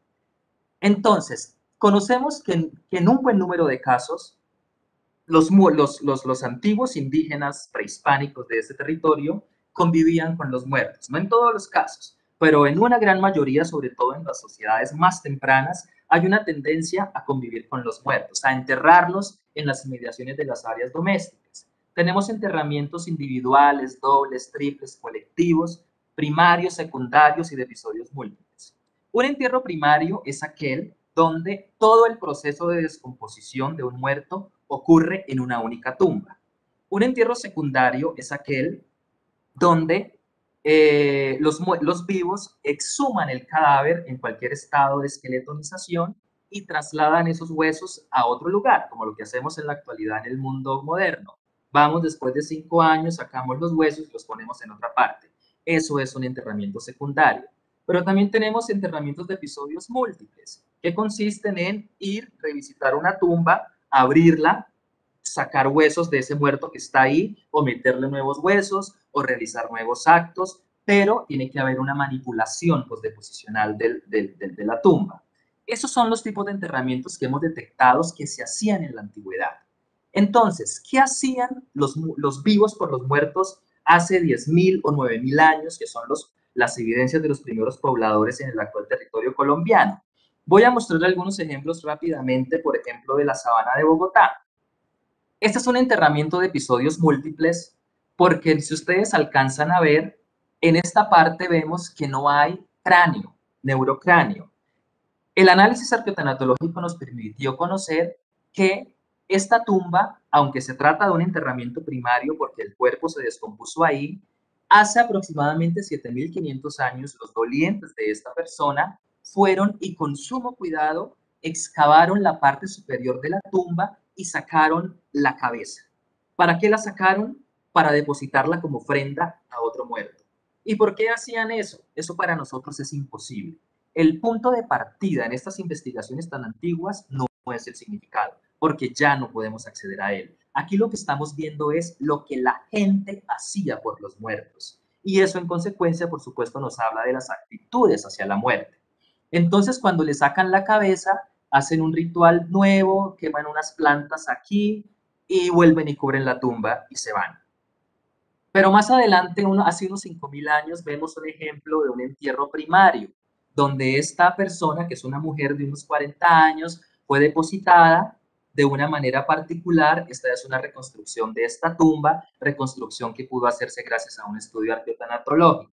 Entonces, conocemos que en un buen número de casos, los antiguos indígenas prehispánicos de ese territorio convivían con los muertos, no en todos los casos, pero en una gran mayoría, sobre todo en las sociedades más tempranas, hay una tendencia a convivir con los muertos, a enterrarlos en las inmediaciones de las áreas domésticas. Tenemos enterramientos individuales, dobles, triples, colectivos, primarios, secundarios y de episodios múltiples. Un entierro primario es aquel donde todo el proceso de descomposición de un muerto ocurre en una única tumba. Un entierro secundario es aquel donde los vivos exhuman el cadáver en cualquier estado de esqueletonización y trasladan esos huesos a otro lugar, como lo que hacemos en la actualidad en el mundo moderno. Vamos después de 5 años, sacamos los huesos y los ponemos en otra parte. Eso es un enterramiento secundario. Pero también tenemos enterramientos de episodios múltiples, que consisten en ir, revisitar una tumba, abrirla, sacar huesos de ese muerto que está ahí, o meterle nuevos huesos, o realizar nuevos actos, pero tiene que haber una manipulación posdeposicional de la tumba. Esos son los tipos de enterramientos que hemos detectado que se hacían en la antigüedad. Entonces, ¿qué hacían los vivos por los muertos hace 10.000 o 9.000 años, que son las evidencias de los primeros pobladores en el actual territorio colombiano? Voy a mostrar algunos ejemplos rápidamente, por ejemplo, de la sabana de Bogotá. Este es un enterramiento de episodios múltiples porque si ustedes alcanzan a ver, en esta parte vemos que no hay cráneo, neurocráneo. El análisis arqueotanatológico nos permitió conocer que esta tumba, aunque se trata de un enterramiento primario porque el cuerpo se descompuso ahí, hace aproximadamente 7.500 años los dolientes de esta persona fueron y con sumo cuidado excavaron la parte superior de la tumba y sacaron la cabeza. ¿Para qué la sacaron? Para depositarla como ofrenda a otro muerto. ¿Y por qué hacían eso? Eso para nosotros es imposible. El punto de partida en estas investigaciones tan antiguas no es el significado, porque ya no podemos acceder a él. Aquí lo que estamos viendo es lo que la gente hacía por los muertos. Y eso en consecuencia, por supuesto, nos habla de las actitudes hacia la muerte. Entonces, cuando le sacan la cabeza, hacen un ritual nuevo, queman unas plantas aquí y vuelven y cubren la tumba y se van. Pero más adelante, hace unos 5.000 años, vemos un ejemplo de un entierro primario, donde esta persona, que es una mujer de unos 40 años, fue depositada de una manera particular. Esta es una reconstrucción de esta tumba, reconstrucción que pudo hacerse gracias a un estudio arqueotanatológico.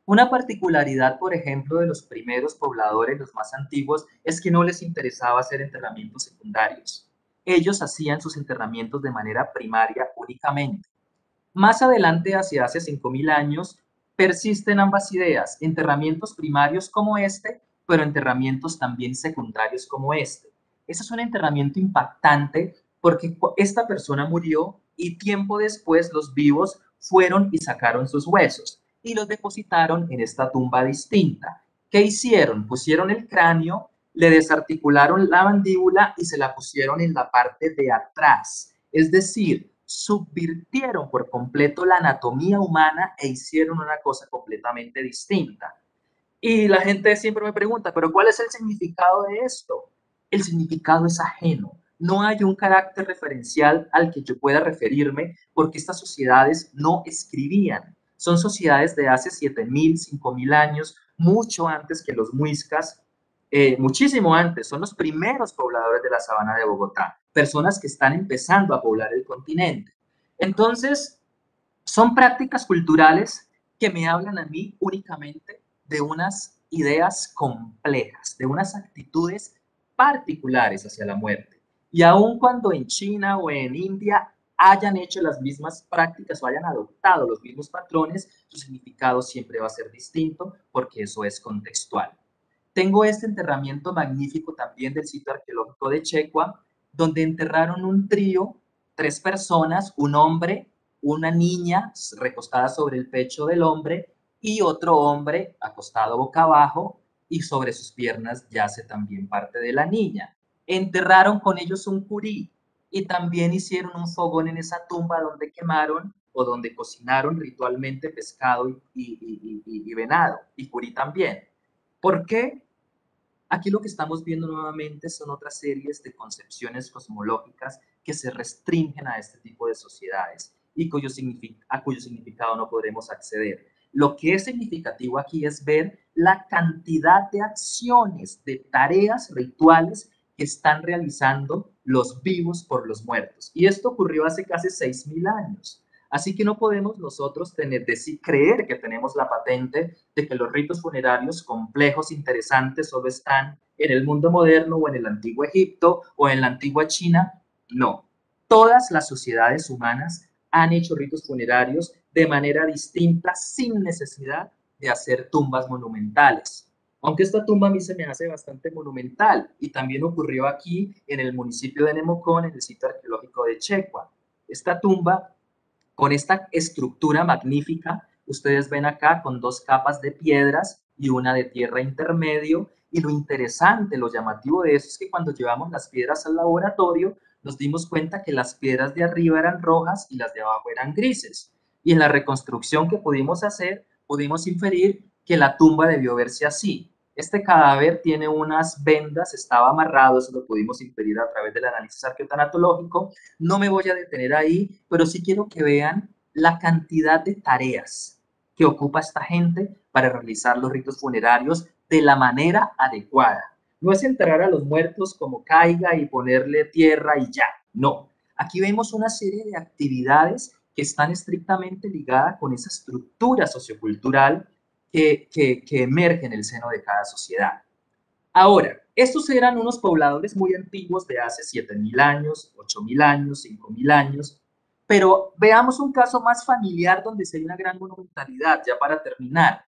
Una particularidad, por ejemplo, de los primeros pobladores, los más antiguos, es que no les interesaba hacer enterramientos secundarios. Ellos hacían sus enterramientos de manera primaria únicamente. Más adelante, hace 5.000 años, persisten ambas ideas, enterramientos primarios como este, pero enterramientos también secundarios como este. Ese es un enterramiento impactante porque esta persona murió y tiempo después los vivos fueron y sacaron sus huesos y los depositaron en esta tumba distinta. ¿Qué hicieron? Pusieron el cráneo, le desarticularon la mandíbula y se la pusieron en la parte de atrás. Es decir, subvirtieron por completo la anatomía humana e hicieron una cosa completamente distinta. Y la gente siempre me pregunta, ¿pero cuál es el significado de esto? El significado es ajeno. No hay un carácter referencial al que yo pueda referirme porque estas sociedades no escribían. Son sociedades de hace 7.000, 5.000 años, mucho antes que los muiscas, muchísimo antes. Son los primeros pobladores de la sabana de Bogotá, personas que están empezando a poblar el continente. Entonces, son prácticas culturales que me hablan a mí únicamente de unas ideas complejas, de unas actitudes particulares hacia la muerte. Y aun cuando en China o en India hayan hecho las mismas prácticas o hayan adoptado los mismos patrones, su significado siempre va a ser distinto porque eso es contextual. Tengo este enterramiento magnífico también del sitio arqueológico de Checua, donde enterraron un trío, 3 personas, un hombre, una niña recostada sobre el pecho del hombre y otro hombre acostado boca abajo y sobre sus piernas yace también parte de la niña. Enterraron con ellos un curí y también hicieron un fogón en esa tumba donde quemaron o donde cocinaron ritualmente pescado y venado, y curí también. ¿Por qué? Aquí lo que estamos viendo nuevamente son otras series de concepciones cosmológicas que se restringen a este tipo de sociedades y a cuyo significado no podremos acceder. Lo que es significativo aquí es ver la cantidad de acciones, de tareas rituales que están realizando los vivos por los muertos. Y esto ocurrió hace casi 6.000 años. Así que no podemos nosotros creer que tenemos la patente de que los ritos funerarios complejos, interesantes, solo están en el mundo moderno o en el antiguo Egipto o en la antigua China. No. Todas las sociedades humanas han hecho ritos funerarios de manera distinta, sin necesidad de hacer tumbas monumentales. Aunque esta tumba a mí se me hace bastante monumental y también ocurrió aquí en el municipio de Nemocón, en el sitio arqueológico de Checua. Esta tumba, con esta estructura magnífica, ustedes ven acá con dos capas de piedras y una de tierra intermedio, y lo interesante, lo llamativo de eso es que cuando llevamos las piedras al laboratorio, nos dimos cuenta que las piedras de arriba eran rojas y las de abajo eran grises. Y en la reconstrucción que pudimos hacer, pudimos inferir que la tumba debió verse así. Este cadáver tiene unas vendas, estaba amarrado, eso lo pudimos inferir a través del análisis arqueotanatológico. No me voy a detener ahí, pero sí quiero que vean la cantidad de tareas que ocupa esta gente para realizar los ritos funerarios de la manera adecuada. No es enterrar a los muertos como caiga y ponerle tierra y ya, no. Aquí vemos una serie de actividades que están estrictamente ligadas con esa estructura sociocultural que emerge en el seno de cada sociedad. Ahora, estos eran unos pobladores muy antiguos de hace 7.000 años, 8.000 años, 5.000 años, pero veamos un caso más familiar donde se hay una gran monumentalidad, ya para terminar.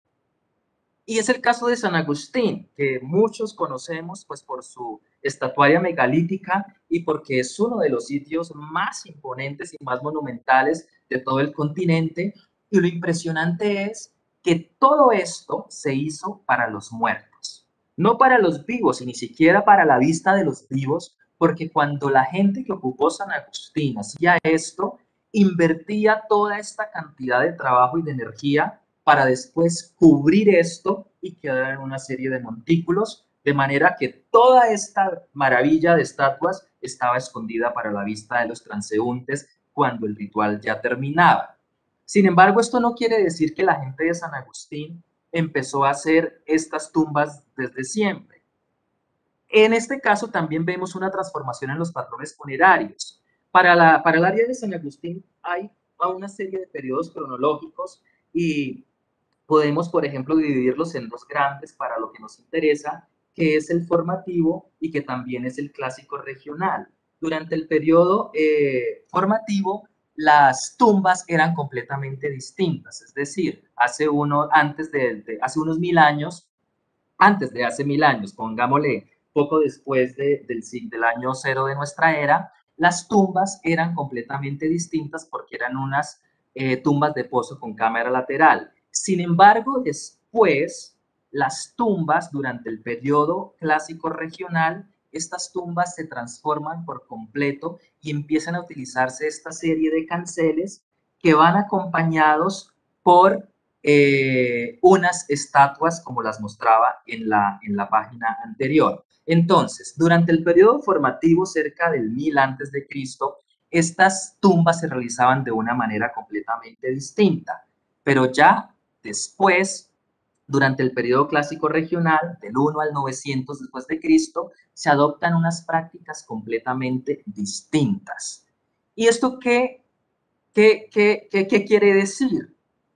Y es el caso de San Agustín, que muchos conocemos pues por su estatuaria megalítica y porque es uno de los sitios más imponentes y más monumentales de todo el continente. Y lo impresionante es que todo esto se hizo para los muertos, no para los vivos y ni siquiera para la vista de los vivos, porque cuando la gente que ocupó San Agustín hacía esto, invertía toda esta cantidad de trabajo y de energía para después cubrir esto y quedar en una serie de montículos, de manera que toda esta maravilla de estatuas estaba escondida para la vista de los transeúntes cuando el ritual ya terminaba. Sin embargo, esto no quiere decir que la gente de San Agustín empezó a hacer estas tumbas desde siempre. En este caso también vemos una transformación en los patrones funerarios. Para el área de San Agustín hay una serie de periodos cronológicos y podemos, por ejemplo, dividirlos en dos grandes para lo que nos interesa, que es el formativo y que también es el clásico regional. Durante el periodo formativo, las tumbas eran completamente distintas, es decir, hace unos 1.000 años, antes de hace 1.000 años, pongámosle poco después del año cero de nuestra era, las tumbas eran completamente distintas porque eran unas tumbas de pozo con cámara lateral. Sin embargo, después, las tumbas durante el periodo clásico regional, estas tumbas se transforman por completo y empiezan a utilizarse esta serie de canceles que van acompañados por unas estatuas como las mostraba en la página anterior. Entonces, durante el periodo formativo cerca del 1000 antes de Cristo, estas tumbas se realizaban de una manera completamente distinta, pero ya después, durante el periodo clásico regional, del 1 al 900 después de Cristo, se adoptan unas prácticas completamente distintas. ¿Y esto qué quiere decir?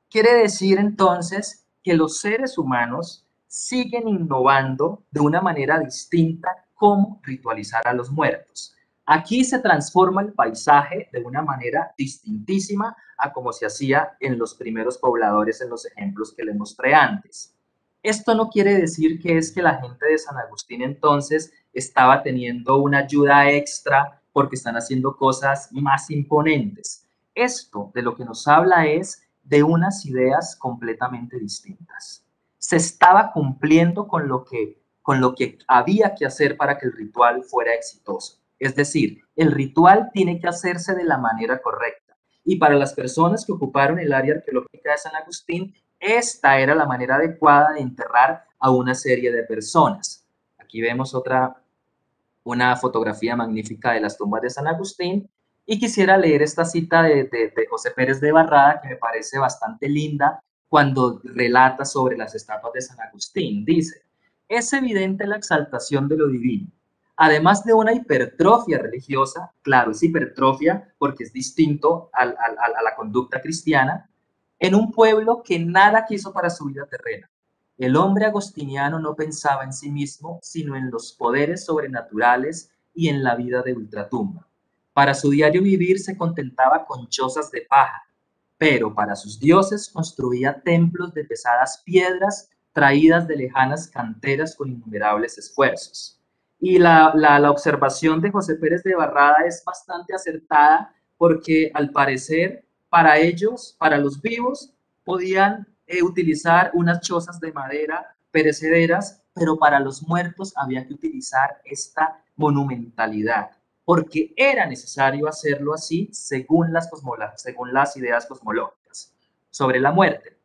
Quiere decir entonces que los seres humanos siguen innovando de una manera distinta cómo ritualizar a los muertos. Aquí se transforma el paisaje de una manera distintísima a como se hacía en los primeros pobladores en los ejemplos que les mostré antes. Esto no quiere decir que es que la gente de San Agustín entonces estaba teniendo una ayuda extra porque están haciendo cosas más imponentes. Esto de lo que nos habla es de unas ideas completamente distintas. Se estaba cumpliendo con lo que había que hacer para que el ritual fuera exitoso. Es decir, el ritual tiene que hacerse de la manera correcta. Y para las personas que ocuparon el área arqueológica de San Agustín, esta era la manera adecuada de enterrar a una serie de personas. Aquí vemos una fotografía magnífica de las tumbas de San Agustín y quisiera leer esta cita de José Pérez de Barrada que me parece bastante linda cuando relata sobre las estatuas de San Agustín. Dice, es evidente la exaltación de lo divino. Además de una hipertrofia religiosa, claro, es hipertrofia porque es distinto a la conducta cristiana, en un pueblo que nada quiso para su vida terrena. El hombre agostiniano no pensaba en sí mismo, sino en los poderes sobrenaturales y en la vida de ultratumba. Para su diario vivir se contentaba con chozas de paja, pero para sus dioses construía templos de pesadas piedras traídas de lejanas canteras con innumerables esfuerzos. Y la observación de José Pérez de Barrada es bastante acertada porque al parecer para ellos, para los vivos, podían utilizar unas chozas de madera perecederas, pero para los muertos había que utilizar esta monumentalidad, porque era necesario hacerlo así según las ideas cosmológicas sobre la muerte.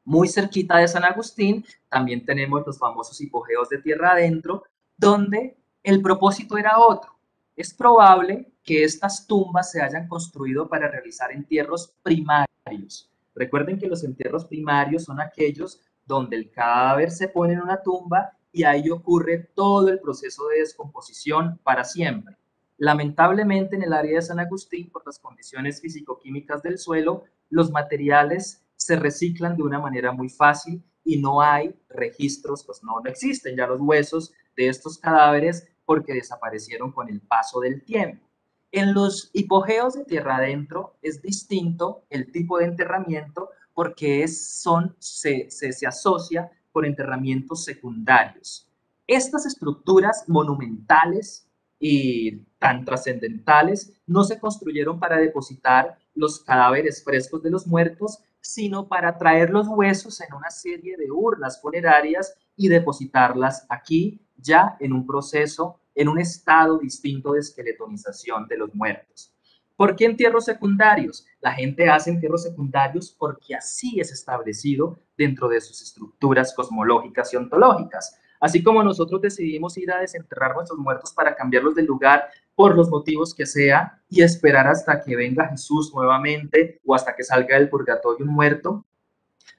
Muy cerquita de San Agustín también tenemos los famosos hipogeos de tierra adentro, donde el propósito era otro. Es probable que estas tumbas se hayan construido para realizar entierros primarios. Recuerden que los entierros primarios son aquellos donde el cadáver se pone en una tumba y ahí ocurre todo el proceso de descomposición para siempre. Lamentablemente, en el área de San Agustín, por las condiciones físico-químicas del suelo, los materiales se reciclan de una manera muy fácil y no hay registros, pues no existen ya los huesos de estos cadáveres porque desaparecieron con el paso del tiempo. En los hipogeos de tierra adentro es distinto el tipo de enterramiento porque se asocia con enterramientos secundarios. Estas estructuras monumentales y tan trascendentales no se construyeron para depositar los cadáveres frescos de los muertos, sino para traer los huesos en una serie de urnas funerarias y depositarlas aquí ya en un proceso, en un estado distinto de esqueletonización de los muertos. ¿Por qué entierros secundarios? La gente hace entierros secundarios porque así es establecido dentro de sus estructuras cosmológicas y ontológicas. Así como nosotros decidimos ir a desenterrar nuestros muertos para cambiarlos de lugar por los motivos que sea y esperar hasta que venga Jesús nuevamente o hasta que salga del purgatorio un muerto,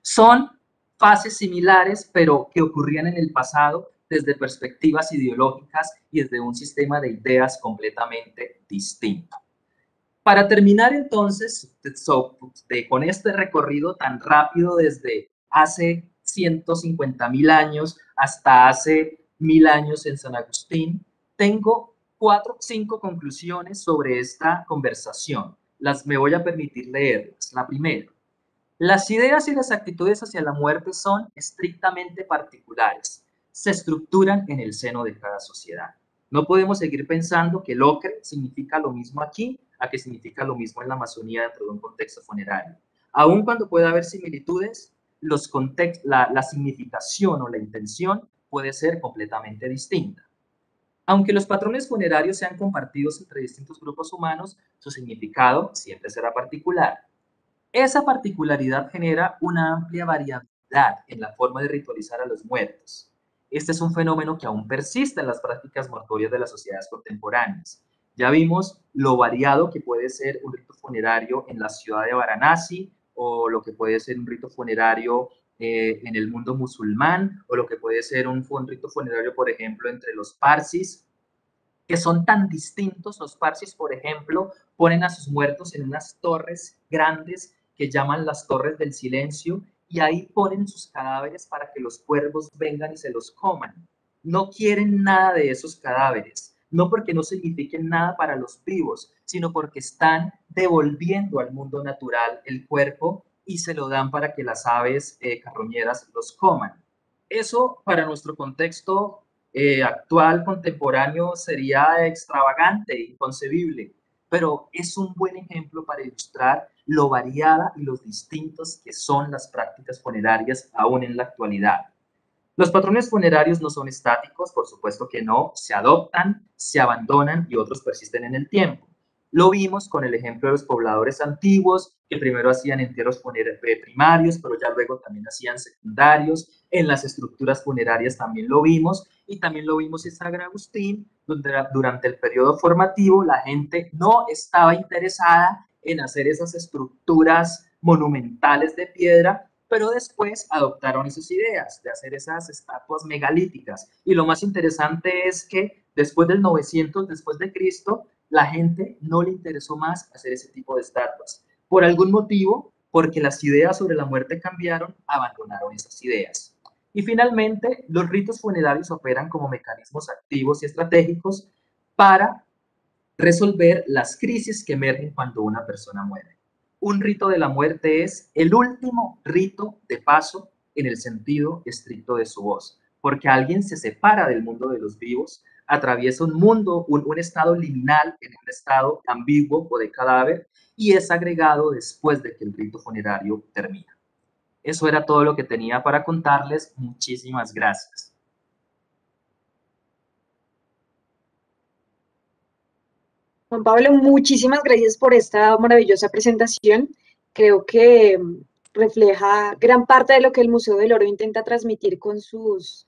son fases similares, pero que ocurrían en el pasado desde perspectivas ideológicas y desde un sistema de ideas completamente distinto. Para terminar entonces con este recorrido tan rápido desde hace 150.000 años hasta hace 1000 años en San Agustín, tengo 4 o 5 conclusiones sobre esta conversación. Me voy a permitir leerlas. La primera, las ideas y las actitudes hacia la muerte son estrictamente particulares, se estructuran en el seno de cada sociedad. No podemos seguir pensando que el ocre significa lo mismo aquí a que significa lo mismo en la Amazonía dentro de un contexto funerario. Aun cuando pueda haber similitudes, la significación o la intención puede ser completamente distinta. Aunque los patrones funerarios sean compartidos entre distintos grupos humanos, su significado siempre será particular. Esa particularidad genera una amplia variabilidad en la forma de ritualizar a los muertos. Este es un fenómeno que aún persiste en las prácticas mortuorias de las sociedades contemporáneas. Ya vimos lo variado que puede ser un rito funerario en la ciudad de Varanasi, o lo que puede ser un rito funerario en el mundo musulmán, o lo que puede ser un rito funerario, por ejemplo, entre los parsis, que son tan distintos. Los parsis, por ejemplo, ponen a sus muertos en unas torres grandes que llaman las torres del silencio y ahí ponen sus cadáveres para que los cuervos vengan y se los coman. No quieren nada de esos cadáveres, no porque no signifiquen nada para los vivos, sino porque están devolviendo al mundo natural el cuerpo y se lo dan para que las aves carroñeras los coman. Eso para nuestro contexto actual, contemporáneo, sería extravagante, inconcebible, pero es un buen ejemplo para ilustrar lo variada y los distintos que son las prácticas funerarias aún en la actualidad. Los patrones funerarios no son estáticos, por supuesto que no, se adoptan, se abandonan y otros persisten en el tiempo. Lo vimos con el ejemplo de los pobladores antiguos, que primero hacían entierros primarios, pero ya luego también hacían secundarios. En las estructuras funerarias también lo vimos, y también lo vimos en San Agustín, donde durante el periodo formativo la gente no estaba interesada en hacer esas estructuras monumentales de piedra, pero después adoptaron esas ideas de hacer esas estatuas megalíticas. Y lo más interesante es que después del 900 después de Cristo, la gente no le interesó más hacer ese tipo de estatuas. Por algún motivo, porque las ideas sobre la muerte cambiaron, abandonaron esas ideas. Y finalmente, los ritos funerarios operan como mecanismos activos y estratégicos para resolver las crisis que emergen cuando una persona muere. Un rito de la muerte es el último rito de paso en el sentido estricto de su voz, porque alguien se separa del mundo de los vivos, atraviesa un mundo, un estado liminal, en un estado ambiguo o de cadáver, y es agregado después de que el rito funerario termina. Eso era todo lo que tenía para contarles. Muchísimas gracias. Juan Pablo, muchísimas gracias por esta maravillosa presentación. Creo que refleja gran parte de lo que el Museo del Oro intenta transmitir con sus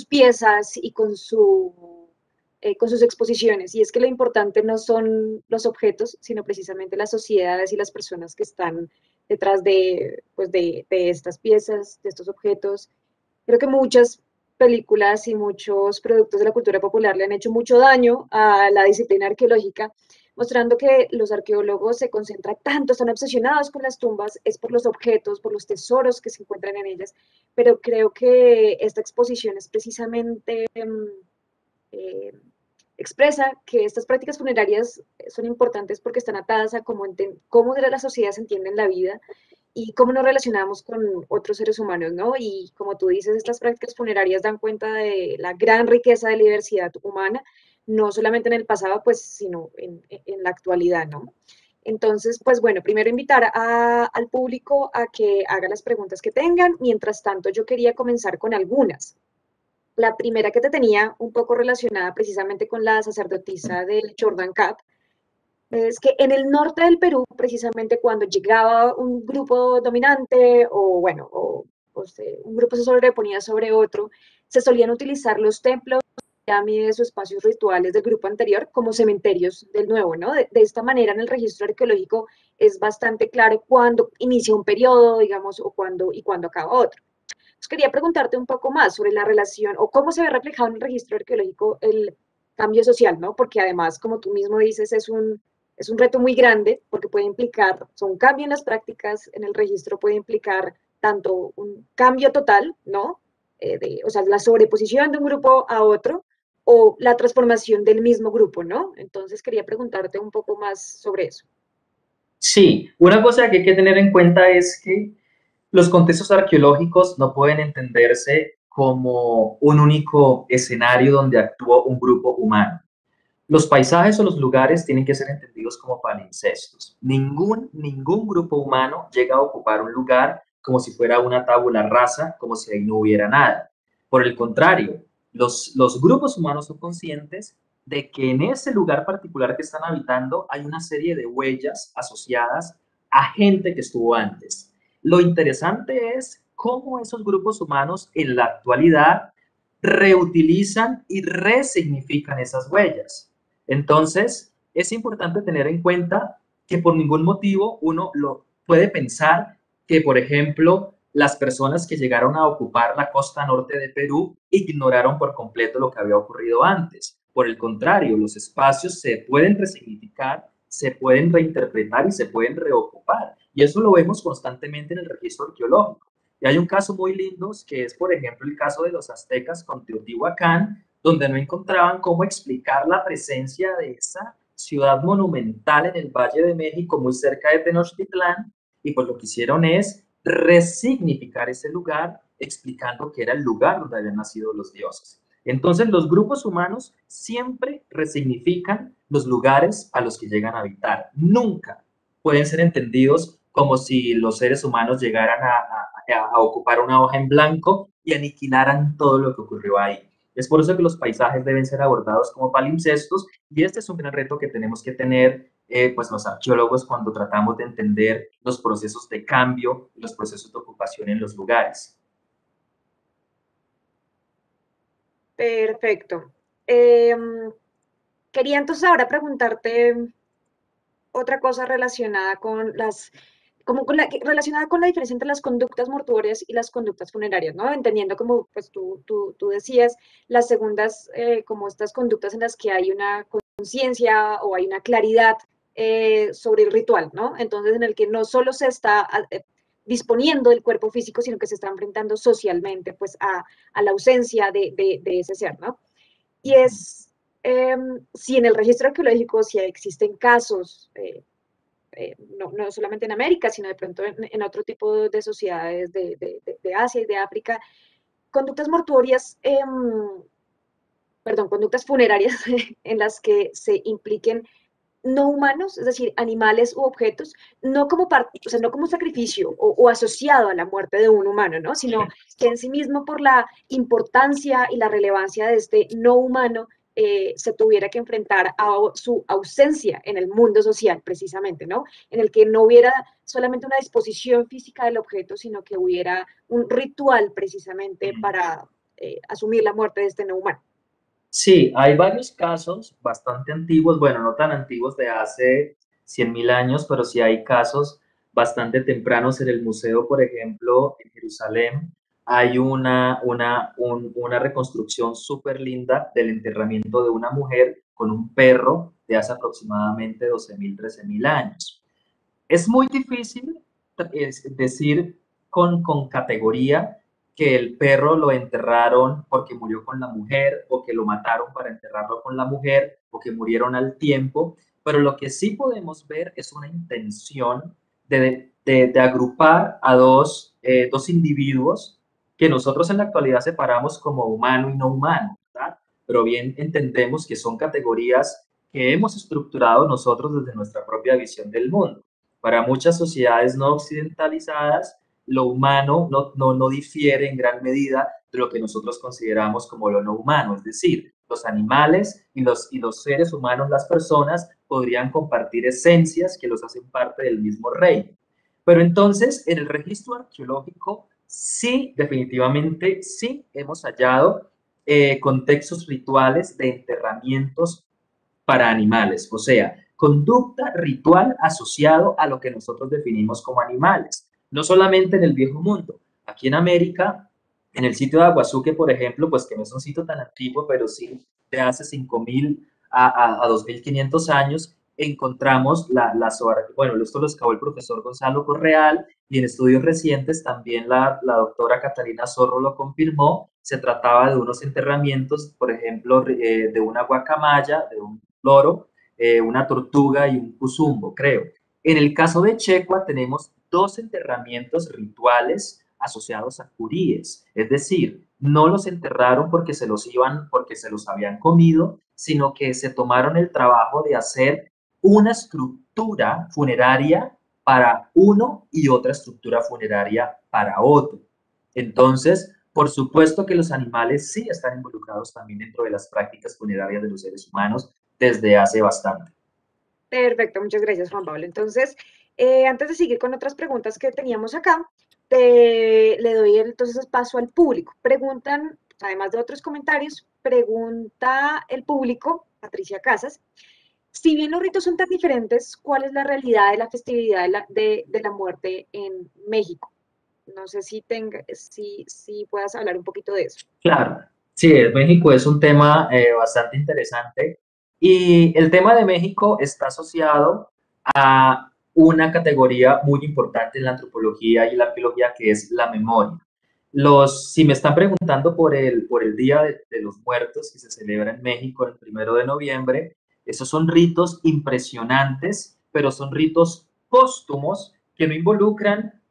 piezas y con sus exposiciones. Y es que lo importante no son los objetos, sino precisamente las sociedades y las personas que están detrás de estas piezas, de estos objetos. Creo que muchas películas y muchos productos de la cultura popular le han hecho mucho daño a la disciplina arqueológica, mostrando que los arqueólogos se concentran tanto, están obsesionados con las tumbas, es por los objetos, por los tesoros que se encuentran en ellas, pero creo que esta exposición es precisamente eh, expresa que estas prácticas funerarias son importantes porque están atadas a cómo de la sociedad se entiende la vida y cómo nos relacionamos con otros seres humanos, ¿no? Y como tú dices, estas prácticas funerarias dan cuenta de la gran riqueza de la diversidad humana, no solamente en el pasado, pues, sino en la actualidad, ¿no? Entonces, pues bueno, primero invitar al público a que haga las preguntas que tengan. Mientras tanto, yo quería comenzar con algunas. La primera que te tenía un poco relacionada precisamente con la sacerdotisa del Jordan Cup, es que en el norte del Perú, precisamente cuando llegaba un grupo dominante o bueno, un grupo se sobreponía sobre otro, se solían utilizar los templos, pirámides o espacios rituales del grupo anterior como cementerios del nuevo, ¿no? De esta manera en el registro arqueológico es bastante claro cuándo inicia un periodo, digamos, y cuándo acaba otro. Entonces, quería preguntarte un poco más sobre la relación o cómo se ve reflejado en el registro arqueológico el cambio social, ¿no? Porque además, como tú mismo dices, es un reto muy grande porque puede implicar, o sea, un cambio en las prácticas en el registro puede implicar tanto un cambio total, ¿no? O sea, la sobreposición de un grupo a otro o la transformación del mismo grupo, ¿no? Entonces quería preguntarte un poco más sobre eso. Sí, una cosa que hay que tener en cuenta es que los contextos arqueológicos no pueden entenderse como un único escenario donde actuó un grupo humano. Los paisajes o los lugares tienen que ser entendidos como palimpsestos. Ningún grupo humano llega a ocupar un lugar como si fuera una tabula rasa, como si ahí no hubiera nada. Por el contrario, los grupos humanos son conscientes de que en ese lugar particular que están habitando hay una serie de huellas asociadas a gente que estuvo antes. Lo interesante es cómo esos grupos humanos en la actualidad reutilizan y resignifican esas huellas. Entonces, es importante tener en cuenta que por ningún motivo uno lo puede pensar que, por ejemplo, las personas que llegaron a ocupar la costa norte de Perú ignoraron por completo lo que había ocurrido antes. Por el contrario, los espacios se pueden resignificar, se pueden reinterpretar y se pueden reocupar. Y eso lo vemos constantemente en el registro arqueológico. Y hay un caso muy lindo que es, por ejemplo, el caso de los aztecas con Teotihuacán, donde no encontraban cómo explicar la presencia de esa ciudad monumental en el Valle de México, muy cerca de Tenochtitlán, y pues lo que hicieron es resignificar ese lugar, explicando que era el lugar donde habían nacido los dioses. Entonces, los grupos humanos siempre resignifican los lugares a los que llegan a habitar. Nunca pueden ser entendidos como si los seres humanos llegaran a ocupar una hoja en blanco y aniquilaran todo lo que ocurrió ahí. Es por eso que los paisajes deben ser abordados como palimpsestos y este es un gran reto que tenemos que tener pues los arqueólogos cuando tratamos de entender los procesos de cambio y los procesos de ocupación en los lugares. Perfecto. Quería entonces ahora preguntarte otra cosa relacionada con como relacionada con la diferencia entre las conductas mortuorias y las conductas funerarias, ¿no? Entendiendo como pues tú decías, las segundas como estas conductas en las que hay una conciencia o hay una claridad sobre el ritual, ¿no? Entonces en el que no solo se está disponiendo del cuerpo físico, sino que se está enfrentando socialmente pues a la ausencia de ese ser, ¿no? Y es, si en el registro arqueológico, si existen casos, no solamente en América, sino de pronto en otro tipo de sociedades de Asia y de África, conductas mortuorias, perdón, conductas funerarias en las que se impliquen no humanos, es decir, animales u objetos, no como parte, o sea, no como sacrificio o asociado a la muerte de un humano, ¿no? Sino que en sí mismo por la importancia y la relevancia de este no humano se tuviera que enfrentar a su ausencia en el mundo social, precisamente, ¿no? En el que no hubiera solamente una disposición física del objeto, sino que hubiera un ritual precisamente para asumir la muerte de este no humano. Sí, hay varios casos bastante antiguos, bueno, no tan antiguos de hace 100.000 años, pero sí hay casos bastante tempranos en el museo, por ejemplo, en Jerusalén. Hay una reconstrucción súper linda del enterramiento de una mujer con un perro de hace aproximadamente 12.000, 13.000 años. Es muy difícil decir con categoría que el perro lo enterraron porque murió con la mujer o que lo mataron para enterrarlo con la mujer o que murieron al tiempo, pero lo que sí podemos ver es una intención de agrupar a dos individuos que nosotros en la actualidad separamos como humano y no humano, ¿verdad? Pero bien entendemos que son categorías que hemos estructurado nosotros desde nuestra propia visión del mundo. Para muchas sociedades no occidentalizadas, lo humano no difiere en gran medida de lo que nosotros consideramos como lo no humano, es decir, los animales y los seres humanos, las personas, podrían compartir esencias que los hacen parte del mismo reino. Pero entonces, en el registro arqueológico, sí, definitivamente, sí hemos hallado contextos rituales de enterramientos para animales, o sea, conducta ritual asociado a lo que nosotros definimos como animales, no solamente en el viejo mundo. Aquí en América, en el sitio de Aguazuque, por ejemplo, pues que no es un sitio tan antiguo, pero sí de hace 5.000 a 2.500 años, encontramos bueno, esto lo excavó el profesor Gonzalo Correal y en estudios recientes también la doctora Catalina Zorro lo confirmó. Se trataba de unos enterramientos, por ejemplo, de una guacamaya, de un loro, una tortuga y un cuzumbo, creo. En el caso de Checua tenemos dos enterramientos rituales asociados a curíes, es decir, no los enterraron porque se los habían comido, sino que se tomaron el trabajo de hacer una estructura funeraria para uno y otra estructura funeraria para otro. Entonces, por supuesto que los animales sí están involucrados también dentro de las prácticas funerarias de los seres humanos desde hace bastante. Perfecto, muchas gracias, Juan Pablo. Entonces, antes de seguir con otras preguntas que teníamos acá, le doy entonces paso al público. Preguntan, además de otros comentarios, pregunta el público, Patricia Casas, si bien los ritos son tan diferentes, ¿cuál es la realidad de la festividad de la muerte en México? No sé si puedas hablar un poquito de eso. Claro, sí, México es un tema bastante interesante y el tema de México está asociado a una categoría muy importante en la antropología y la arqueología que es la memoria. Si me están preguntando por el Día de los Muertos que se celebra en México el 1 de noviembre, esos son ritos impresionantes, pero son ritos póstumos que no involucran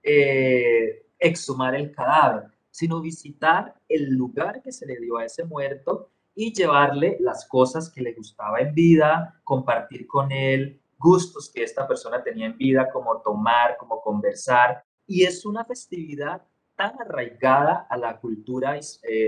exhumar el cadáver, sino visitar el lugar que se le dio a ese muerto y llevarle las cosas que le gustaba en vida, compartir con él gustos que esta persona tenía en vida, como tomar, como conversar. Y es una festividad tan arraigada a la cultura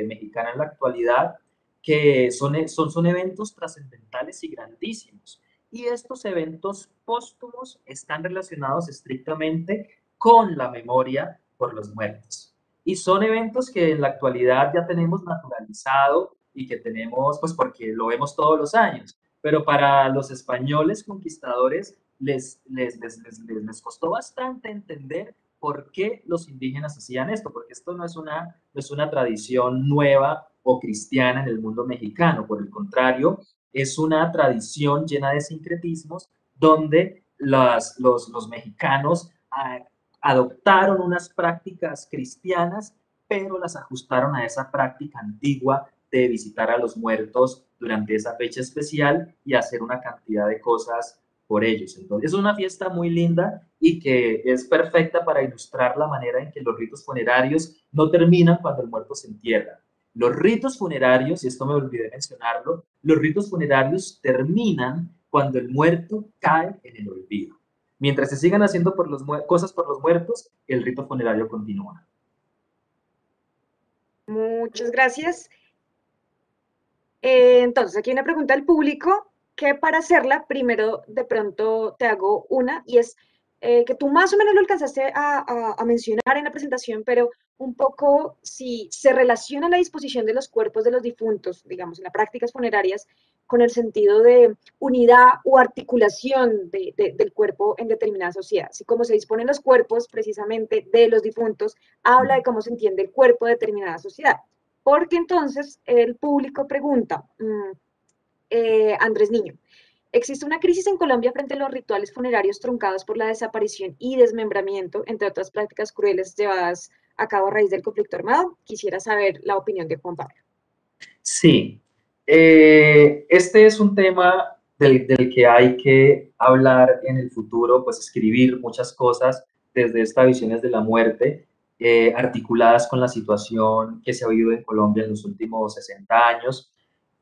mexicana en la actualidad que son eventos trascendentales y grandísimos. Y estos eventos póstumos están relacionados estrictamente con la memoria por los muertos. Y son eventos que en la actualidad ya tenemos naturalizado y que tenemos, pues porque lo vemos todos los años. Pero para los españoles conquistadores les costó bastante entender por qué los indígenas hacían esto, porque esto no es una tradición nueva o cristiana en el mundo mexicano, por el contrario, es una tradición llena de sincretismos donde los mexicanos adoptaron unas prácticas cristianas, pero las ajustaron a esa práctica antigua de visitar a los muertos durante esa fecha especial y hacer una cantidad de cosas por ellos. Entonces, es una fiesta muy linda y que es perfecta para ilustrar la manera en que los ritos funerarios no terminan cuando el muerto se entierra. Los ritos funerarios, y esto me olvidé mencionarlo, los ritos funerarios terminan cuando el muerto cae en el olvido. Mientras se sigan haciendo cosas por los muertos, el rito funerario continúa. Muchas gracias. Entonces, aquí hay una pregunta del público que para hacerla, primero de pronto te hago una y es que tú más o menos lo alcanzaste a mencionar en la presentación, pero un poco si se relaciona la disposición de los cuerpos de los difuntos, digamos, en las prácticas funerarias, con el sentido de unidad o articulación del cuerpo en determinada sociedad. Así como se disponen los cuerpos precisamente de los difuntos, habla de cómo se entiende el cuerpo de determinada sociedad. Porque entonces el público pregunta, Andrés Niño, ¿existe una crisis en Colombia frente a los rituales funerarios truncados por la desaparición y desmembramiento, entre otras prácticas crueles llevadas a cabo a raíz del conflicto armado? Quisiera saber la opinión de Juan Pablo. Sí, este es un tema del que hay que hablar en el futuro, pues escribir muchas cosas desde estas visiones de la muerte, articuladas con la situación que se ha vivido en Colombia en los últimos 60 años,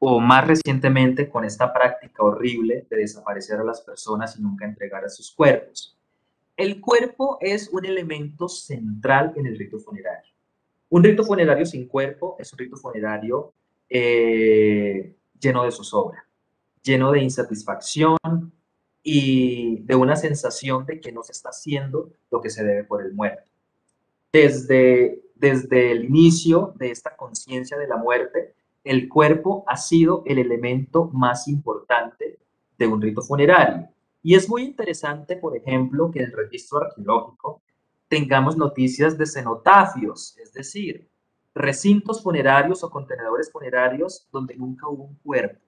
o más recientemente con esta práctica horrible de desaparecer a las personas y nunca entregar a sus cuerpos. El cuerpo es un elemento central en el rito funerario. Un rito funerario sin cuerpo es un rito funerario lleno de zozobra, lleno de insatisfacción y de una sensación de que no se está haciendo lo que se debe por el muerto. Desde el inicio de esta conciencia de la muerte, el cuerpo ha sido el elemento más importante de un rito funerario. Y es muy interesante, por ejemplo, que en el registro arqueológico tengamos noticias de cenotafios, es decir, recintos funerarios o contenedores funerarios donde nunca hubo un cuerpo,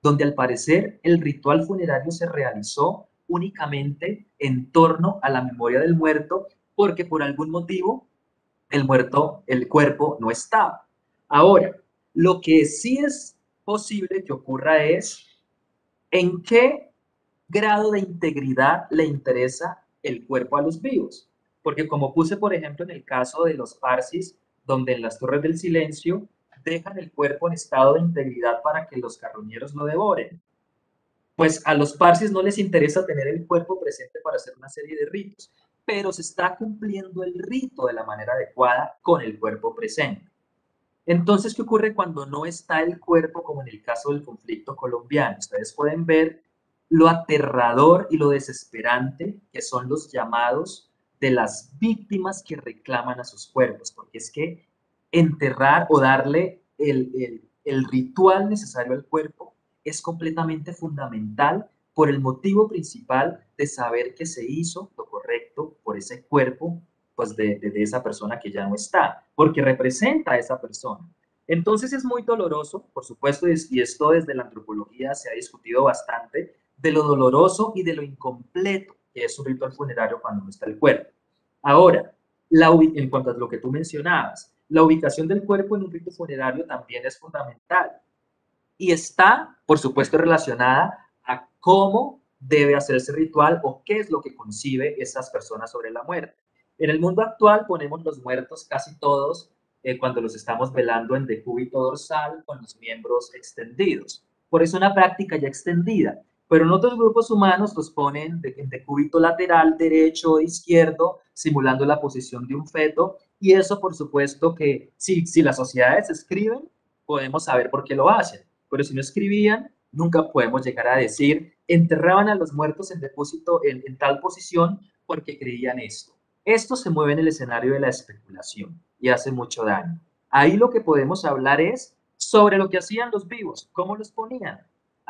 donde al parecer el ritual funerario se realizó únicamente en torno a la memoria del muerto porque por algún motivo el cuerpo no estaba. Ahora, lo que sí es posible que ocurra es en qué grado de integridad le interesa el cuerpo a los vivos. Porque como puse, por ejemplo, en el caso de los parsis, donde en las Torres del Silencio dejan el cuerpo en estado de integridad para que los carroñeros lo devoren. Pues a los parsis no les interesa tener el cuerpo presente para hacer una serie de ritos, pero se está cumpliendo el rito de la manera adecuada con el cuerpo presente. Entonces, ¿qué ocurre cuando no está el cuerpo, como en el caso del conflicto colombiano? Ustedes pueden ver lo aterrador y lo desesperante que son los llamados de las víctimas que reclaman a sus cuerpos, porque es que enterrar o darle el ritual necesario al cuerpo es completamente fundamental por el motivo principal de saber que se hizo lo correcto por ese cuerpo pues de esa persona que ya no está, porque representa a esa persona. Entonces es muy doloroso, por supuesto, y esto desde la antropología se ha discutido bastante, de lo doloroso y de lo incompleto que es un ritual funerario cuando no está el cuerpo. Ahora, en cuanto a lo que tú mencionabas, la ubicación del cuerpo en un rito funerario también es fundamental y está, por supuesto, relacionada a cómo debe hacerse ritual o qué es lo que concibe esas personas sobre la muerte. En el mundo actual ponemos los muertos casi todos cuando los estamos velando en decúbito dorsal con los miembros extendidos. Por eso es una práctica ya extendida. Pero en otros grupos humanos los ponen en decúbito lateral, derecho o izquierdo, simulando la posición de un feto. Y eso, por supuesto, que si las sociedades escriben, podemos saber por qué lo hacen. Pero si no escribían, nunca podemos llegar a decir, enterraban a los muertos en depósito en tal posición porque creían esto. Esto se mueve en el escenario de la especulación y hace mucho daño. Ahí lo que podemos hablar es sobre lo que hacían los vivos, cómo los ponían.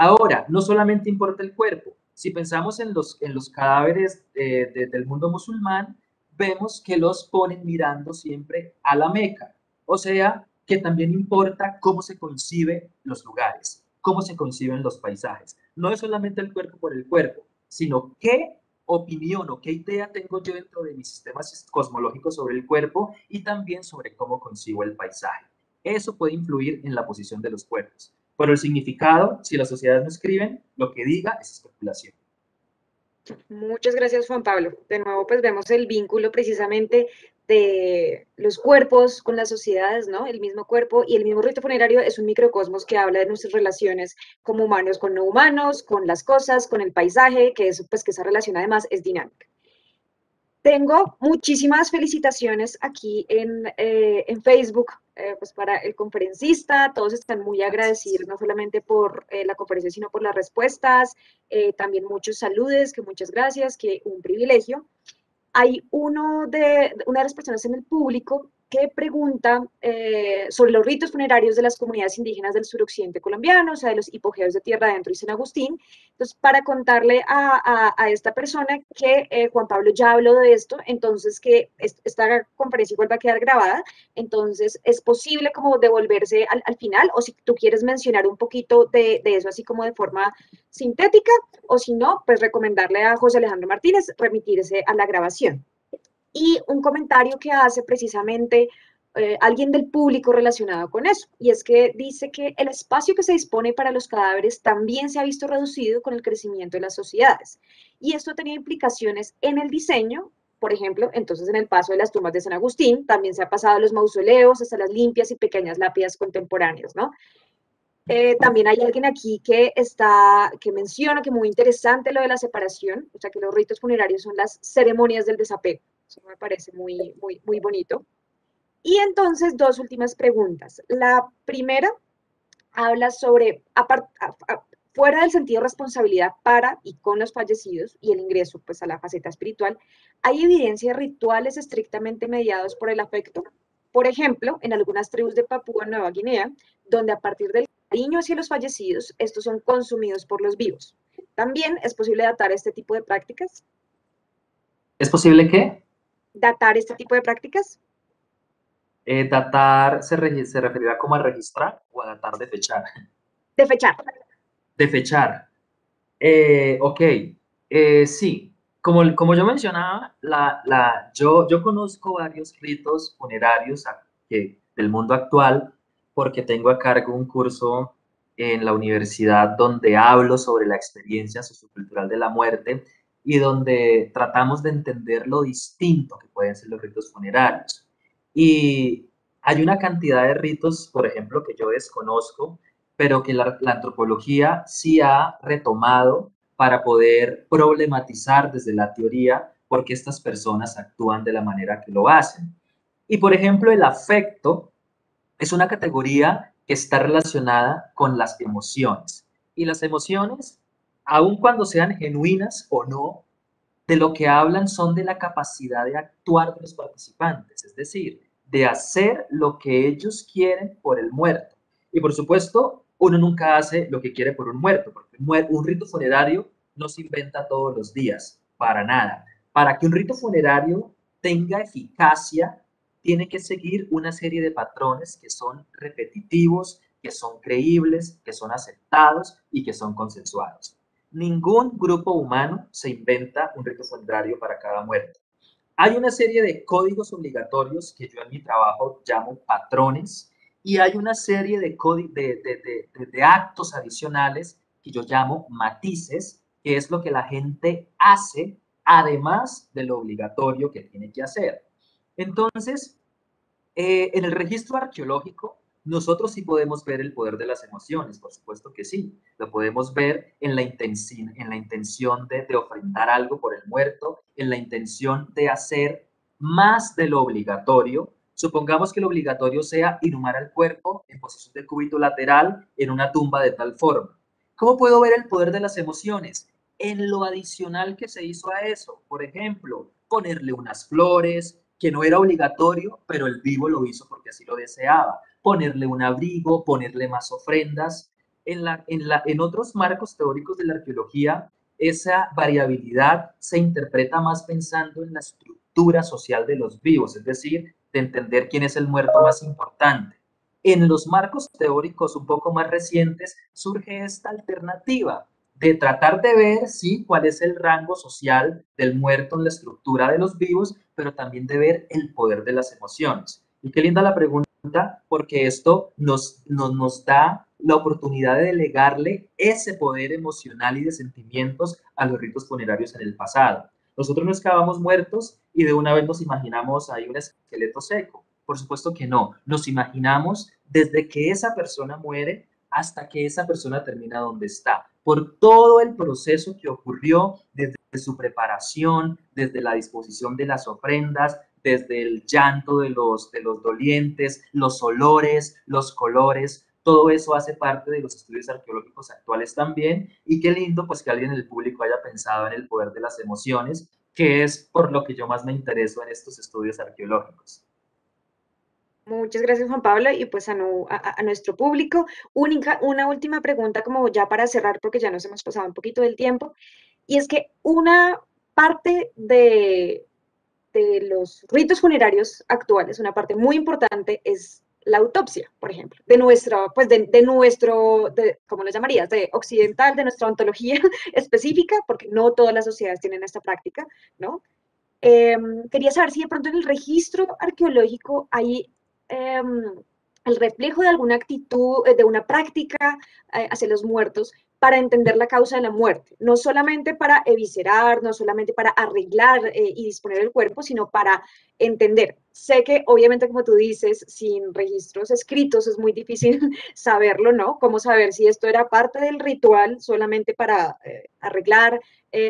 Ahora, no solamente importa el cuerpo, Si pensamos en los cadáveres del mundo musulmán, vemos que los ponen mirando siempre a la Meca. O sea, que también importa cómo se conciben los lugares, cómo se conciben los paisajes. No es solamente el cuerpo por el cuerpo, sino qué opinión o qué idea tengo yo dentro de mis sistemas cosmológicos sobre el cuerpo y también sobre cómo concibo el paisaje. Eso puede influir en la posición de los cuerpos. Pero el significado, si las sociedades no escriben, lo que diga es especulación. Muchas gracias, Juan Pablo. De nuevo, pues vemos el vínculo precisamente de los cuerpos con las sociedades, ¿no? El mismo cuerpo y el mismo rito funerario es un microcosmos que habla de nuestras relaciones como humanos con no humanos, con las cosas, con el paisaje, que eso, pues que esa relación además es dinámica. Tengo muchísimas felicitaciones aquí en Facebook, pues para el conferencista. Todos están muy agradecidos, no solamente por la conferencia, sino por las respuestas. También muchos saludes, que muchas gracias, que un privilegio. Hay una de las personas en el público que pregunta sobre los ritos funerarios de las comunidades indígenas del suroccidente colombiano, o sea, de los hipogeos de Tierra Adentro y San Agustín. Entonces, para contarle a esta persona que Juan Pablo ya habló de esto, entonces que esta conferencia igual va a quedar grabada, entonces es posible como devolverse al final, o si tú quieres mencionar un poquito de eso así como de forma sintética, o si no, pues recomendarle a José Alejandro Martínez remitirse a la grabación. Y un comentario que hace precisamente alguien del público relacionado con eso, y es que dice que el espacio que se dispone para los cadáveres también se ha visto reducido con el crecimiento de las sociedades. Y esto tenía implicaciones en el diseño, por ejemplo, entonces en el paso de las tumbas de San Agustín, también se ha pasado a los mausoleos hasta las limpias y pequeñas lápidas contemporáneas, ¿no? También hay alguien aquí que menciona que muy interesante lo de la separación, o sea que los ritos funerarios son las ceremonias del desapego. Eso me parece muy bonito. Y entonces, dos últimas preguntas. La primera habla sobre, fuera del sentido de responsabilidad para y con los fallecidos y el ingreso pues a la faceta espiritual, ¿hay evidencia de rituales estrictamente mediados por el afecto? Por ejemplo, en algunas tribus de Papúa Nueva Guinea, donde a partir del cariño hacia los fallecidos, estos son consumidos por los vivos. También es posible datar este tipo de prácticas. ¿Es posible que Datar este tipo de prácticas. datar se referirá como a registrar o a datar de fechar? De fechar. De fechar. Ok, sí. Como yo mencionaba, yo conozco varios ritos funerarios del mundo actual porque tengo a cargo un curso en la universidad donde hablo sobre la experiencia sociocultural de la muerte y donde tratamos de entender lo distinto que pueden ser los ritos funerarios. Y hay una cantidad de ritos, por ejemplo, que yo desconozco, pero que la antropología sí ha retomado para poder problematizar desde la teoría por qué estas personas actúan de la manera que lo hacen. Y por ejemplo, el afecto es una categoría que está relacionada con las emociones. Y las emociones, aun cuando sean genuinas o no, de lo que hablan son de la capacidad de actuar de los participantes, es decir, de hacer lo que ellos quieren por el muerto. Y por supuesto, uno nunca hace lo que quiere por un muerto, porque un rito funerario no se inventa todos los días, para nada. Para que un rito funerario tenga eficacia, tiene que seguir una serie de patrones que son repetitivos, que son creíbles, que son aceptados y que son consensuados. Ningún grupo humano se inventa un rito funerario para cada muerto. Hay una serie de códigos obligatorios que yo en mi trabajo llamo patrones y hay una serie de actos adicionales que yo llamo matices, que es lo que la gente hace además de lo obligatorio que tiene que hacer. Entonces, en el registro arqueológico, nosotros sí podemos ver el poder de las emociones, por supuesto que sí. Lo podemos ver en la intención de ofrendar algo por el muerto, en la intención de hacer más de lo obligatorio. Supongamos que lo obligatorio sea inhumar al cuerpo en posición de cúbito lateral en una tumba de tal forma. ¿Cómo puedo ver el poder de las emociones? En lo adicional que se hizo a eso. Por ejemplo, ponerle unas flores, que no era obligatorio, pero el vivo lo hizo porque así lo deseaba. Ponerle un abrigo, ponerle más ofrendas. En otros marcos teóricos de la arqueología, esa variabilidad se interpreta más pensando en la estructura social de los vivos, es decir, de entender quién es el muerto más importante. En los marcos teóricos un poco más recientes surge esta alternativa de tratar de ver, sí, cuál es el rango social del muerto en la estructura de los vivos, pero también de ver el poder de las emociones. Y qué linda la pregunta, porque esto nos da la oportunidad de delegarle ese poder emocional y de sentimientos a los ritos funerarios en el pasado. Nosotros no excavamos muertos y de una vez nos imaginamos ahí un esqueleto seco. Por supuesto que no. Nos imaginamos desde que esa persona muere hasta que esa persona termina donde está. Por todo el proceso que ocurrió desde su preparación, desde la disposición de las ofrendas, desde el llanto de los dolientes, los olores, los colores, todo eso hace parte de los estudios arqueológicos actuales también, y qué lindo pues que alguien en el público haya pensado en el poder de las emociones, que es por lo que yo más me intereso en estos estudios arqueológicos. Muchas gracias, Juan Pablo, y pues a nuestro público. Una última pregunta como ya para cerrar, porque ya nos hemos pasado un poquito del tiempo, y es que una parte de los ritos funerarios actuales, una parte muy importante es la autopsia, por ejemplo, de nuestro, pues de nuestro, ¿cómo lo llamarías? De occidental, de nuestra ontología específica, porque no todas las sociedades tienen esta práctica, ¿no? Quería saber si de pronto en el registro arqueológico hay el reflejo de alguna actitud, de una práctica hacia los muertos para entender la causa de la muerte, no solamente para eviscerar, no solamente para arreglar y disponer el cuerpo, sino para entender. Sé que obviamente, como tú dices, sin registros escritos es muy difícil saberlo, ¿no? Cómo saber si esto era parte del ritual solamente para arreglar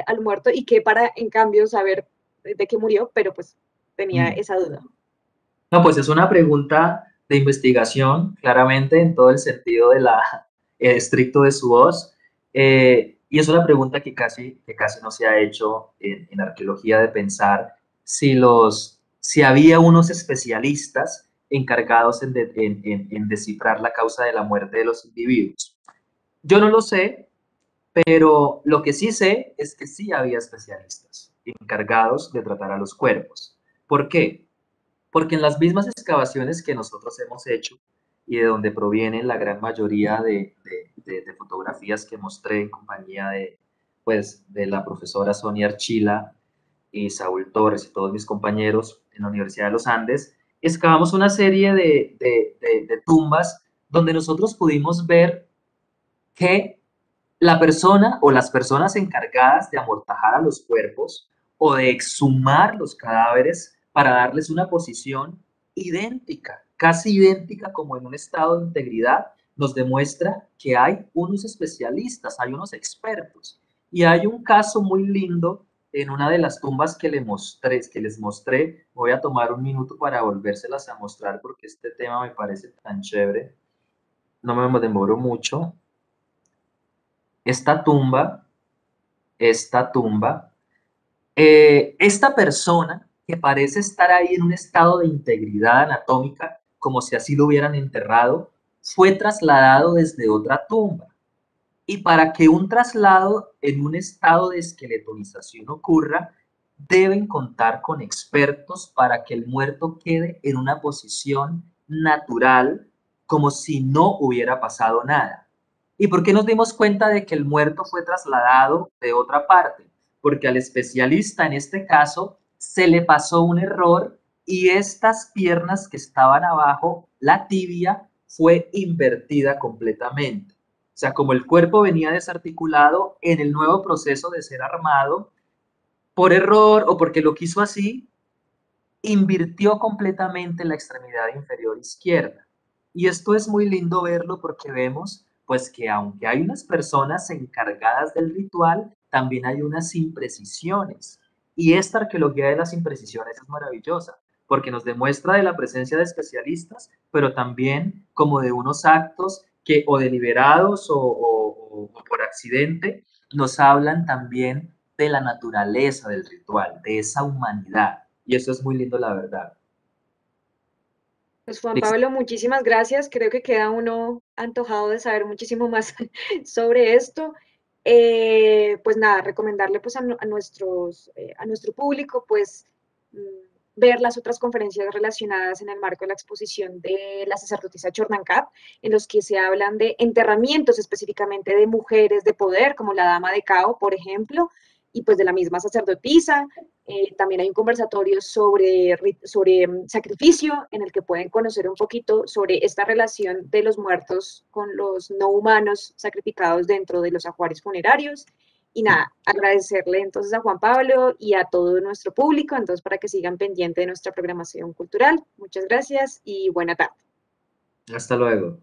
al muerto y que para, en cambio, saber de qué murió, pero pues tenía Mm. esa duda. No, pues es una pregunta de investigación, claramente, en todo el sentido de la estricto de su voz. Y es una pregunta que casi no se ha hecho en arqueología de pensar si había unos especialistas encargados en descifrar la causa de la muerte de los individuos. Yo no lo sé, pero lo que sí sé es que sí había especialistas encargados de tratar a los cuerpos. ¿Por qué? Porque en las mismas excavaciones que nosotros hemos hecho y de donde provienen la gran mayoría de fotografías que mostré en compañía pues, de la profesora Sonia Archila y Saúl Torres y todos mis compañeros en la Universidad de los Andes, excavamos una serie de tumbas donde nosotros pudimos ver que la persona o las personas encargadas de amortajar a los cuerpos o de exhumar los cadáveres para darles una posición idéntica, casi idéntica como en un estado de integridad, nos demuestra que hay unos especialistas, hay unos expertos. Y hay un caso muy lindo en una de las tumbas que les mostré. Voy a tomar un minuto para volvérselas a mostrar porque este tema me parece tan chévere. No me demoro mucho. Esta tumba esta tumba, esta persona que parece estar ahí en un estado de integridad anatómica, como si así lo hubieran enterrado, fue trasladado desde otra tumba. Y para que un traslado en un estado de esqueletonización ocurra, deben contar con expertos para que el muerto quede en una posición natural, como si no hubiera pasado nada. ¿Y por qué nos dimos cuenta de que el muerto fue trasladado de otra parte? Porque al especialista en este caso se le pasó un error y estas piernas que estaban abajo, la tibia, fue invertida completamente. O sea, como el cuerpo venía desarticulado, en el nuevo proceso de ser armado, por error o porque lo quiso así, invirtió completamente la extremidad inferior izquierda. Y esto es muy lindo verlo porque vemos pues que aunque hay unas personas encargadas del ritual, también hay unas imprecisiones. Y esta arqueología de las imprecisiones es maravillosa porque nos demuestra de la presencia de especialistas, pero también como de unos actos que o deliberados o por accidente nos hablan también de la naturaleza del ritual, de esa humanidad. Y eso es muy lindo, la verdad. Pues Juan Pablo, muchísimas gracias. Creo que queda uno antojado de saber muchísimo más sobre esto. Pues nada, recomendarle pues a nuestro público pues mm, ver las otras conferencias relacionadas en el marco de la exposición de la sacerdotisa Chornancap, en los que se hablan de enterramientos específicamente de mujeres de poder, como la Dama de Cao, por ejemplo, y pues de la misma sacerdotisa. También hay un conversatorio sobre sacrificio en el que pueden conocer un poquito sobre esta relación de los muertos con los no humanos sacrificados dentro de los ajuares funerarios. Y nada, agradecerle entonces a Juan Pablo y a todo nuestro público, entonces para que sigan pendiente de nuestra programación cultural. Muchas gracias y buena tarde. Hasta luego.